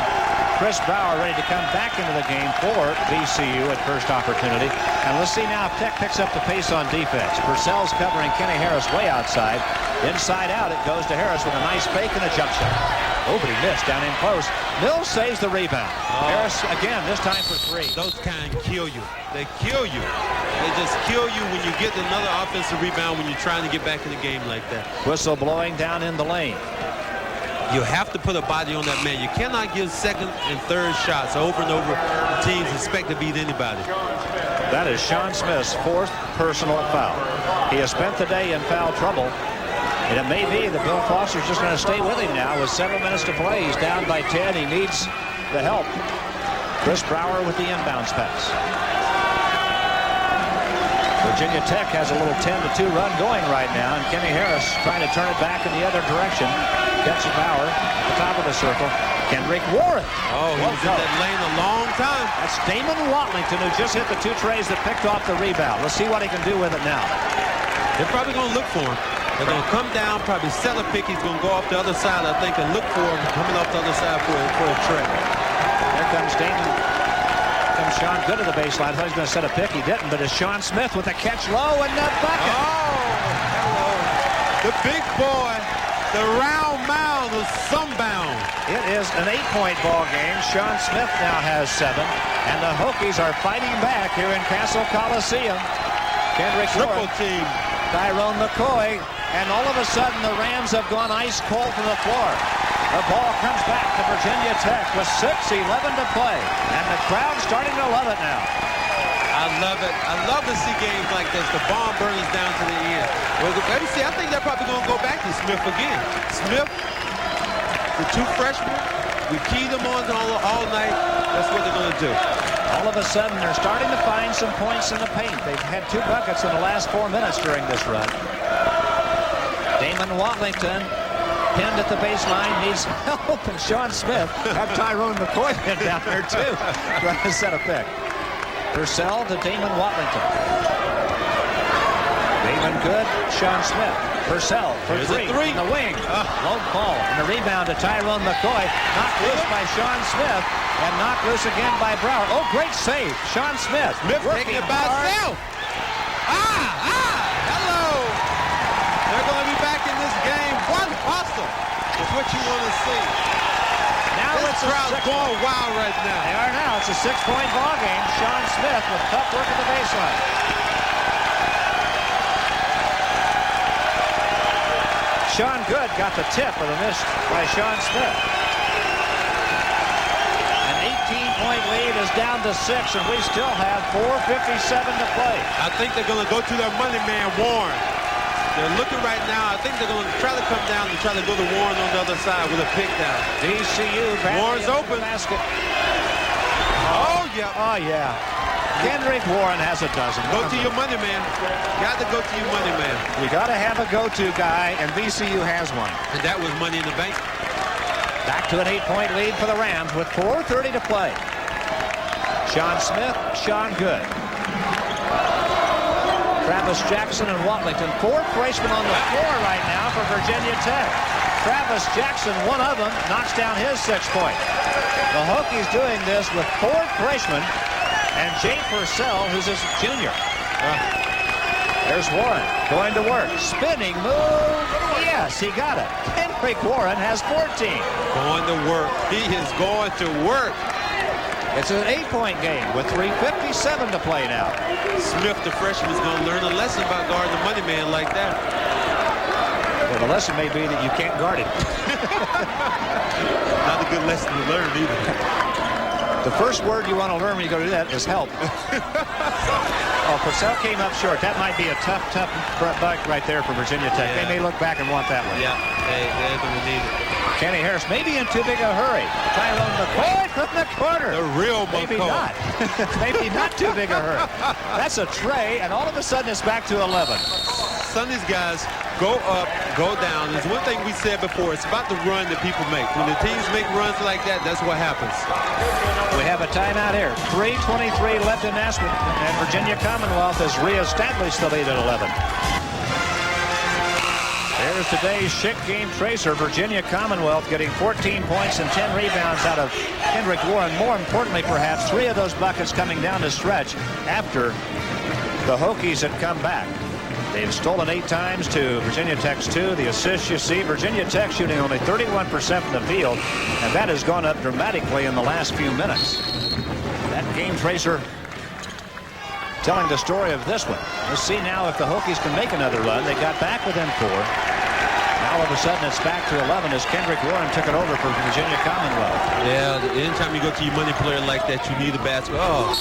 Speaker 1: Chris Brower ready to come back into the game for VCU at first opportunity. And let's see now if Tech picks up the pace on defense. Purcell's covering Kenny Harris way outside. Inside out, it goes to Harris with a nice fake and a jump shot. Oh, but he missed down in close. Mills saves the rebound. Harris again, this time for three.
Speaker 2: Those kind kill you. They kill you. They just kill you when you get another offensive rebound when you're trying to get back in the game like that.
Speaker 1: Whistle blowing down in the lane.
Speaker 2: You have to put a body on that man. You cannot give second and third shots over and over. Teams expect to beat anybody.
Speaker 1: That is Sean Smith's fourth personal foul. He has spent the day in foul trouble. And it may be that Bill Foster's just going to stay with him now with 7 minutes to play. He's down by 10. He needs the help. Chris Brower with the inbounds pass. Virginia Tech has a little 10-2 run going right now, and Kenny Harris trying to turn it back in the other direction. Catches Bauer at the top of the circle. Kendrick Warren.
Speaker 2: Oh, he was in that lane a long time.
Speaker 1: That's Damon Watlington, who just hit the 2 trays that picked off the rebound. Let's see what he can do with it now.
Speaker 2: They're probably going to look for him. They're going to come down, probably set a pick. He's going to go off the other side, I think, and look for him coming off the other side for a tray.
Speaker 1: There comes Damon. Comes Sean Good to the baseline. I thought he was going to set a pick. He didn't, but it's Sean Smith with a catch low and the bucket.
Speaker 2: Oh, hello. The big boy, the round mound of Sunbound.
Speaker 1: It is an 8-point ball game. Sean Smith now has 7, and the Hokies are fighting back here in Cassell Coliseum. Kendrick
Speaker 2: Triple
Speaker 1: Warren,
Speaker 2: team.
Speaker 1: Tyrone McCoy, and all of a sudden the Rams have gone ice cold from the floor. The ball comes back to Virginia Tech with 6:11 to play, and the crowd's starting to love it now.
Speaker 2: I love it. I love to see games like this. The bomb burns down to the end. Well, let me see. I think they're probably going to go back to Smith again. Smith, the 2 freshmen, we keyed them on all night. That's what they're going to do.
Speaker 1: All of a sudden, they're starting to find some points in the paint. They've had 2 buckets in the last 4 minutes during this run. Damon Watlington pinned at the baseline, needs help, and Sean Smith had Tyrone McCoy pinned down there too, trying to set a pick. Purcell to Damon Watlington. Damon Good, Sean Smith. Purcell for 3 in the wing. Low ball, and the rebound to Tyrone McCoy. Knocked loose by Sean Smith, and knocked loose again by Brower. Oh, great save, Sean Smith.
Speaker 2: Smith taking it by himself. Hello. They're going to be back in this game. One hustle is what you want to see.
Speaker 1: Now
Speaker 2: this crowd's going wild right now.
Speaker 1: They are now. It's a 6-point ball game. Sean Smith with tough work at the baseline. Sean Good got the tip of the miss by Sean Smith. An 18-point lead is down to 6, and we still have 4:57 to play.
Speaker 2: I think they're going to go to their money man, Warren. They're looking right now. I think they're going to try to come down and try to go to Warren on the other side with a pick down.
Speaker 1: VCU.
Speaker 2: Warren's open.
Speaker 1: Basket.
Speaker 2: Oh, yeah.
Speaker 1: Oh, yeah. Kendrick Warren has a dozen.
Speaker 2: Go to your money man. Got to go to your money man.
Speaker 1: You got to have a go-to guy, and VCU has one.
Speaker 2: And that was money in the bank.
Speaker 1: Back to an 8-point lead for the Rams with 4:30 to play. Sean Smith, Sean Good. Travis Jackson and Watlington, 4 freshmen on the floor right now for Virginia Tech. Travis Jackson, one of them, knocks down his 6-point. The Hokies doing this with 4 freshmen and Jay Purcell, who's a junior. There's Warren going to work. Spinning move. Yes, he got it. Kendrick Warren has 14.
Speaker 2: Going to work. He is going to work.
Speaker 1: It's an 8-point game with 3:57 to play now.
Speaker 2: Smith, the freshman, is going to learn a lesson about guarding the money man like that.
Speaker 1: Well, the lesson may be that you can't guard him.
Speaker 2: Not a good lesson to learn either.
Speaker 1: The first word you want to learn when you go to do that is help. Oh, Purcell came up short. That might be a tough buck right there for Virginia Tech. Yeah. They may look back and want that one.
Speaker 2: Yeah, they're going to need it.
Speaker 1: Kenny Harris maybe in too big a hurry. Tyrone McCoy from the corner.
Speaker 2: The real McCoy.
Speaker 1: Maybe not. Maybe not too big a hurry. That's a tray, and all of a sudden it's back to 11.
Speaker 2: Sunday's guys go up, go down. There's one thing we said before. It's about the run that people make. When the teams make runs like that, that's what happens.
Speaker 1: We have a timeout here. 3:23 left in Nashville, and Virginia Commonwealth has reestablished the lead at 11. There's Here's today's Schick game tracer. Virginia Commonwealth getting 14 points and 10 rebounds out of Kendrick Warren. More importantly, perhaps, 3 of those buckets coming down the stretch after the Hokies had come back. They've stolen 8 times to Virginia Tech's 2. The assists you see, Virginia Tech shooting only 31% from the field, and that has gone up dramatically in the last few minutes. That game tracer telling the story of this one. Let's see now if the Hokies can make another run. They got back within 4. Now all of a sudden it's back to 11 as Kendrick Warren took it over for Virginia Commonwealth.
Speaker 2: Yeah, anytime you go to your money player like that, you need a basket. Oh,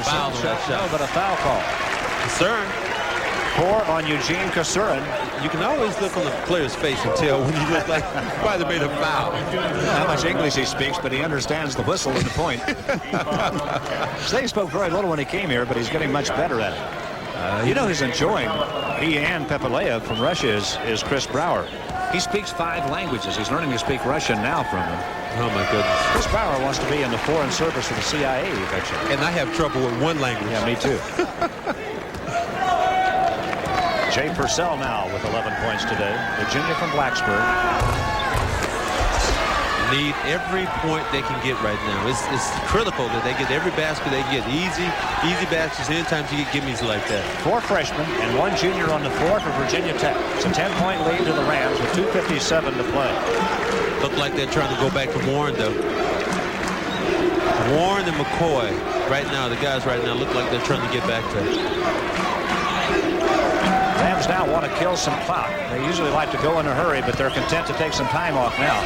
Speaker 2: foul on that shot.
Speaker 1: No, but a foul call.
Speaker 2: Concern.
Speaker 1: 4 on Eugene Cassurin.
Speaker 2: You can always look on the player's face and tell when you look like you might have made a foul.
Speaker 1: I don't know how much English he speaks, but he understands the whistle and the point. He spoke very little when he came here, but he's getting much better at it. You know he's enjoying. He and Pepeleyev from Russia is Chris Brower. He speaks 5 languages. He's learning to speak Russian now from him.
Speaker 2: Oh, my goodness.
Speaker 1: Chris Brower wants to be in the foreign service of the CIA eventually.
Speaker 2: And I have trouble with one language.
Speaker 1: Yeah, me too. Jay Purcell now with 11 points today. Virginia from Blacksburg.
Speaker 2: Need every point they can get right now. It's critical that they get every basket they get. Easy baskets. Anytime you get gimmies like that.
Speaker 1: 4 freshmen and 1 junior on the floor for Virginia Tech. It's a 10-point lead to the Rams with 2:57 to play.
Speaker 2: Look like they're trying to go back to Warren, though. Warren and McCoy right now, the guys right now look like they're trying to get back to it.
Speaker 1: Rams now want to kill some clock. They usually like to go in a hurry, but they're content to take some time off now.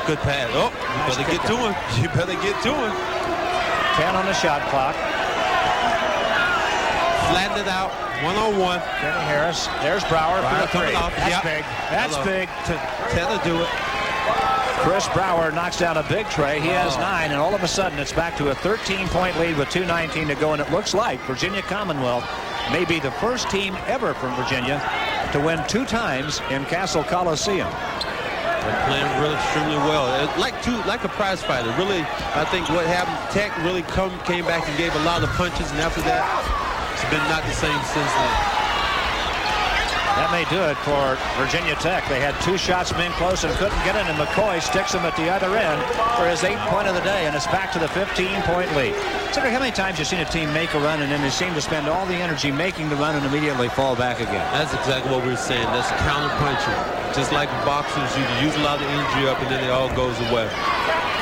Speaker 2: Good pass. Oh, you better get to him. You better get to him.
Speaker 1: 10 on the shot clock.
Speaker 2: Flattened it out. 1-on-1.
Speaker 1: Kenny Harris. There's Brower for the 3. That's big. That's big.
Speaker 2: Tether do it.
Speaker 1: Chris Brower knocks down a big tray. He has 9, and all of a sudden it's back to a 13-point lead with 2:19 to go, and it looks like Virginia Commonwealth may be the first team ever from Virginia to win 2 times in Cassell Coliseum.
Speaker 2: They're playing really extremely well. Like a prize fighter. Really, I think what happened, Tech really came back and gave a lot of punches, and after that, it's been not the same since then.
Speaker 1: That may do it for Virginia Tech. They had 2 shots being close and couldn't get it, and McCoy sticks him at the other end for his 8th point of the day, and it's back to the 15-point lead. Consider how many times you've seen a team make a run and then they seem to spend all the energy making the run and immediately fall back again.
Speaker 2: That's exactly what we're saying. That's counter-punching. Just like boxers, you use a lot of energy up and then it all goes away.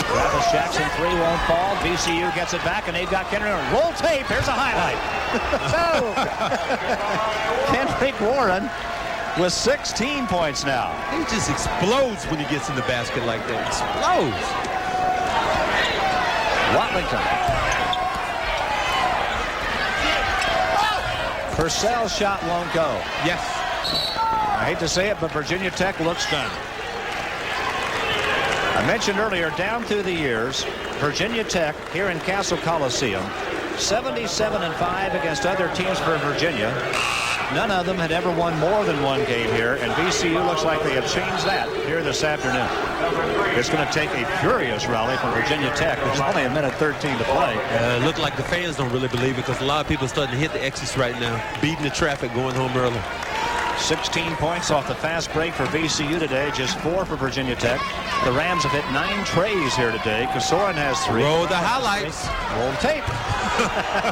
Speaker 1: Travis Jackson 3 won't fall. VCU gets it back, and they've got Kendrick Warren. Roll tape. Here's a highlight. Kendrick Warren with 16 points now.
Speaker 2: He just explodes when he gets in the basket like that. Explodes.
Speaker 1: Watlington. Purcell's shot won't go.
Speaker 2: Yes.
Speaker 1: I hate to say it, but Virginia Tech looks done. I mentioned earlier, down through the years, Virginia Tech here in Cassell Coliseum, 77-5 against other teams for Virginia. None of them had ever won more than 1 game here, and VCU looks like they have changed that here this afternoon. It's going to take a furious rally from Virginia Tech. There's only a minute 13 to play.
Speaker 2: It looked like the fans don't really believe it because a lot of people are starting to hit the exits right now, beating the traffic, going home early.
Speaker 1: 16 points off the fast break for VCU today, just 4 for Virginia Tech. The Rams have hit 9 trays here today. Cassurin has 3.
Speaker 2: Roll the highlights.
Speaker 1: Roll the tape.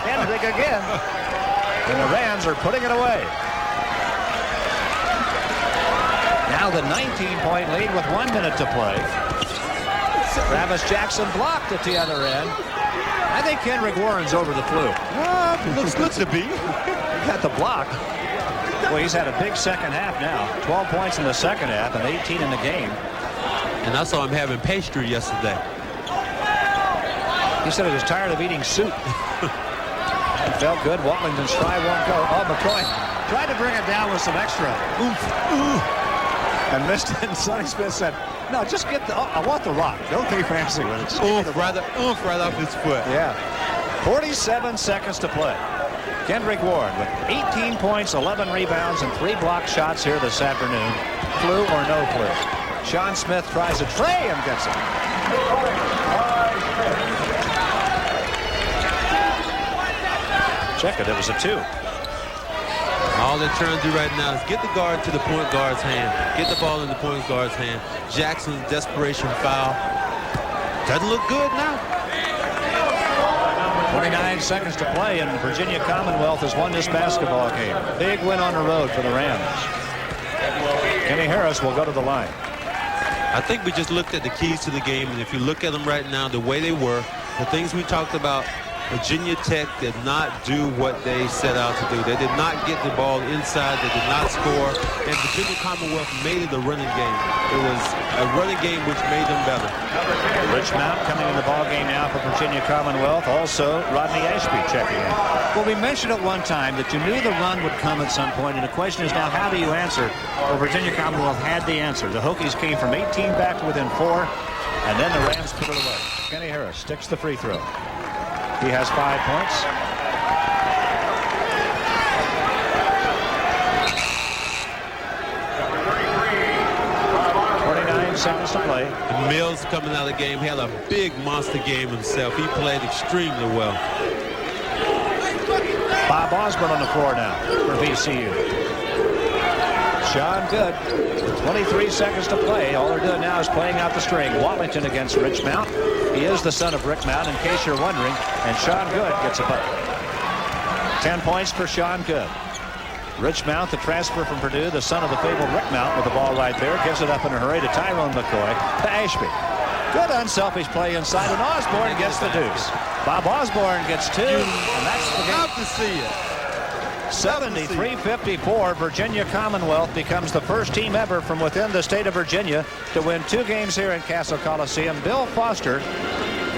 Speaker 1: Kendrick again. And the Rams are putting it away. Now the 19-point lead with 1 minute to play. Travis Jackson blocked at the other end. I think Kendrick Warren's over the flu.
Speaker 2: Looks good to be.
Speaker 1: He got the block. Well, he's had a big second half now. 12 points in the second half and 18 in the game.
Speaker 2: And I saw him having pastry yesterday.
Speaker 1: He said he was tired of eating soup. It felt good. Watlington's try won't go. Oh, McCoy tried to bring it down with some extra oomph. And missed it. And Sonny Smith said, no, just get the, I want the rock. Don't be fancy with it.
Speaker 2: Oomph right off his foot.
Speaker 1: Yeah. 47 seconds to play. Kendrick Warren with 18 points, 11 rebounds, and 3 blocked shots here this afternoon. Flu or no flu. Sean Smith tries a tray and gets it. Check it. It was a 2.
Speaker 2: All they're trying to do right now is get the guard to the point guard's hand. Get the ball in the point guard's hand. Jackson's desperation foul. Doesn't look good now.
Speaker 1: 29 seconds to play, and Virginia Commonwealth has won this basketball game. Big win on the road for the Rams. Kenny Harris will go to the line.
Speaker 2: I think we just looked at the keys to the game, and if you look at them right now, the way they were, the things we talked about, Virginia Tech did not do what they set out to do. They did not get the ball inside. They did not score. And Virginia Commonwealth made it a running game. It was a running game which made them better.
Speaker 1: Rich Mount coming in the ball game now for Virginia Commonwealth. Also, Rodney Ashby checking in. Well, we mentioned at one time that you knew the run would come at some point, and the question is now, how do you answer? Well, Virginia Commonwealth had the answer. The Hokies came from 18 back to within 4, and then the Rams put it away. Kenny Harris sticks the free throw. He has 5 points. Seconds to play.
Speaker 2: Mills coming out of the game. He had a big monster game himself. He played extremely well.
Speaker 1: Bob Osborne on the floor now for VCU. Sean Good. 23 seconds to play. All they're doing now is playing out the string. Wallington against Rich Mount. He is the son of Rick Mount, in case you're wondering. And Sean Good gets a bucket. 10 points for Sean Good. Rich Mount, the transfer from Purdue, the son of the fabled Rick Mount, with the ball right there. Gives it up in a hurry to Tyrone McCoy. To Ashby. Good unselfish play inside, and Osborne gets the deuce. Bob Osborne gets 2, and that's the game.
Speaker 2: Love to see it.
Speaker 1: 73-54. Virginia Commonwealth becomes the first team ever from within the state of Virginia to win 2 games here in Cassell Coliseum. Bill Foster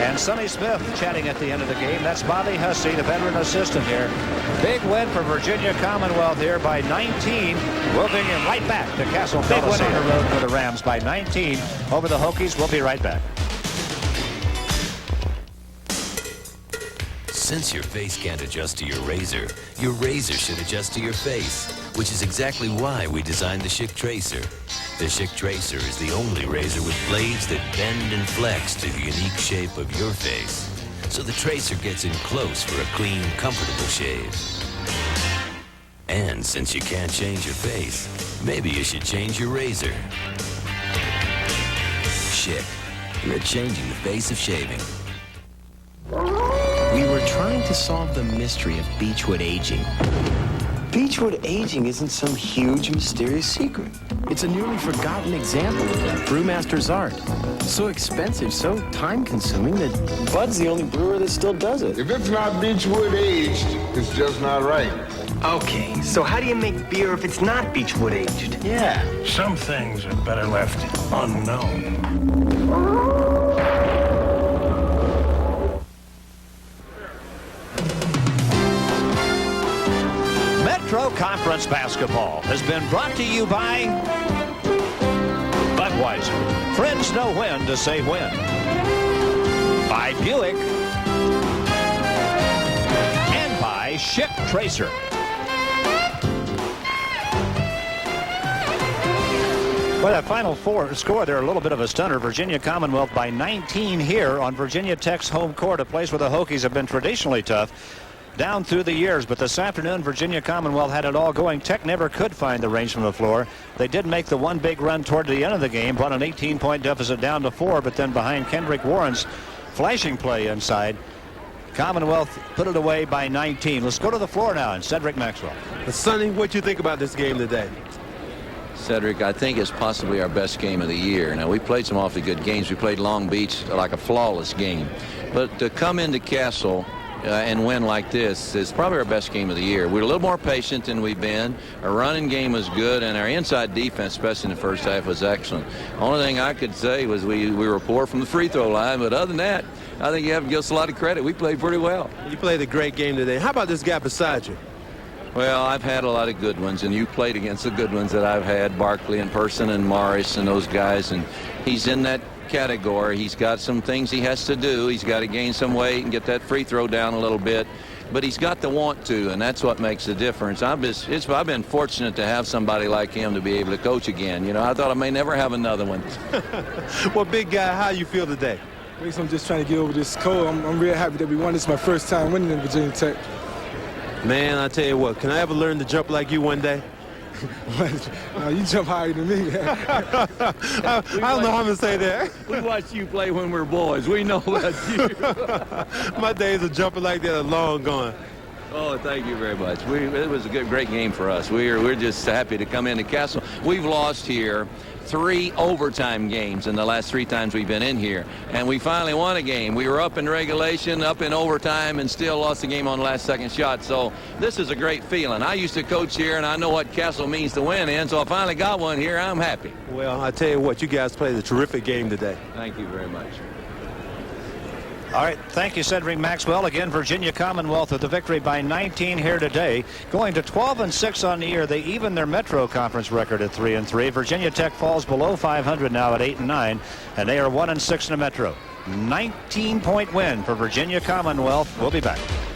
Speaker 1: and Sonny Smith chatting at the end of the game. That's Bobby Hussey, the veteran assistant here. Big win for Virginia Commonwealth here by 19. Moving him right back to Cassell Coliseum. Big win on the road for the Rams by 19 over the Hokies. We'll be right back.
Speaker 3: Since your face can't adjust to your razor should adjust to your face, which is exactly why we designed the Schick Tracer. The Schick Tracer is the only razor with blades that bend and flex to the unique shape of your face. So the Tracer gets in close for a clean, comfortable shave. And since you can't change your face, maybe you should change your razor. Schick, you're changing the face of shaving.
Speaker 4: We were trying to solve the mystery of beechwood aging. Beechwood aging isn't some huge, mysterious secret. It's a nearly forgotten example of a brewmaster's art. So expensive, so time-consuming that Bud's the only brewer that still does it.
Speaker 5: If it's not beechwood aged, it's just not right.
Speaker 6: Okay, so how do you make beer if it's not beechwood aged?
Speaker 4: Yeah.
Speaker 7: Some things are better left unknown.
Speaker 1: Metro Conference Basketball has been brought to you by Budweiser. Friends know when to say when. By Buick. And by Schick Tracer. Well, that final score there, a little bit of a stunner. Virginia Commonwealth by 19 here on Virginia Tech's home court, a place where the Hokies have been traditionally tough down through the years. But this afternoon, Virginia Commonwealth had it all going. Tech never could find the range from the floor. They did make the one big run toward the end of the game, brought an 18-point deficit down to 4, but then behind Kendrick Warren's flashing play inside, Commonwealth put it away by 19. Let's go to the floor now, and Cedric Maxwell.
Speaker 2: Sonny, what do you think about this game today?
Speaker 8: Cedric, I think it's possibly our best game of the year. Now, we played some awfully good games. We played Long Beach like a flawless game. But to come into Cassell and win like this is probably our best game of the year. We're a little more patient than we've been. Our running game was good, and our inside defense, especially in the first half, was excellent. Only thing I could say was we were poor from the free throw line, but other than that, I think you have to give us a lot of credit. We played pretty well.
Speaker 2: You played a great game today. How about this guy beside you?
Speaker 8: Well, I've had a lot of good ones, and you played against the good ones that I've had, Barkley in person and Morris and those guys, and he's in that category. He's got some things he has to do. He's got to gain some weight and get that free throw down a little bit, but he's got to want to, and that's what makes the difference. I've been fortunate to have somebody like him to be able to coach again. You know, I thought I may never have another one.
Speaker 2: Well, big guy, how you feel today?
Speaker 9: I'm just trying to get over this cold. I'm real happy that we won. This is my first time winning in Virginia Tech.
Speaker 2: Man, I tell you what, can I ever learn to jump like you one day?
Speaker 9: No, you jump higher than me.
Speaker 2: I don't know how to say that.
Speaker 8: We watched you play when we were boys. We know about you.
Speaker 2: My days of jumping like that are long gone.
Speaker 8: Oh, thank you very much. It was a great game for us. We're just happy to come into Cassell. We've lost here 3 overtime games in the last 3 times we've been in here, and we finally won a game. We were up in regulation, up in overtime, and still lost the game on the last second shot. So this is a great feeling. I used to coach here, and I know what Cassell means to win in, so I finally got one here. I'm happy.
Speaker 2: Well, I tell you what, you guys played a terrific game today.
Speaker 8: Thank you very much.
Speaker 1: All right, thank you, Cedric Maxwell. Again, Virginia Commonwealth with the victory by 19 here today, going to 12-6 on the year. They even their Metro Conference record at 3-3. Virginia Tech falls below 500 now at 8-9, and they are 1-6 in the Metro. 19-point win for Virginia Commonwealth. We'll be back.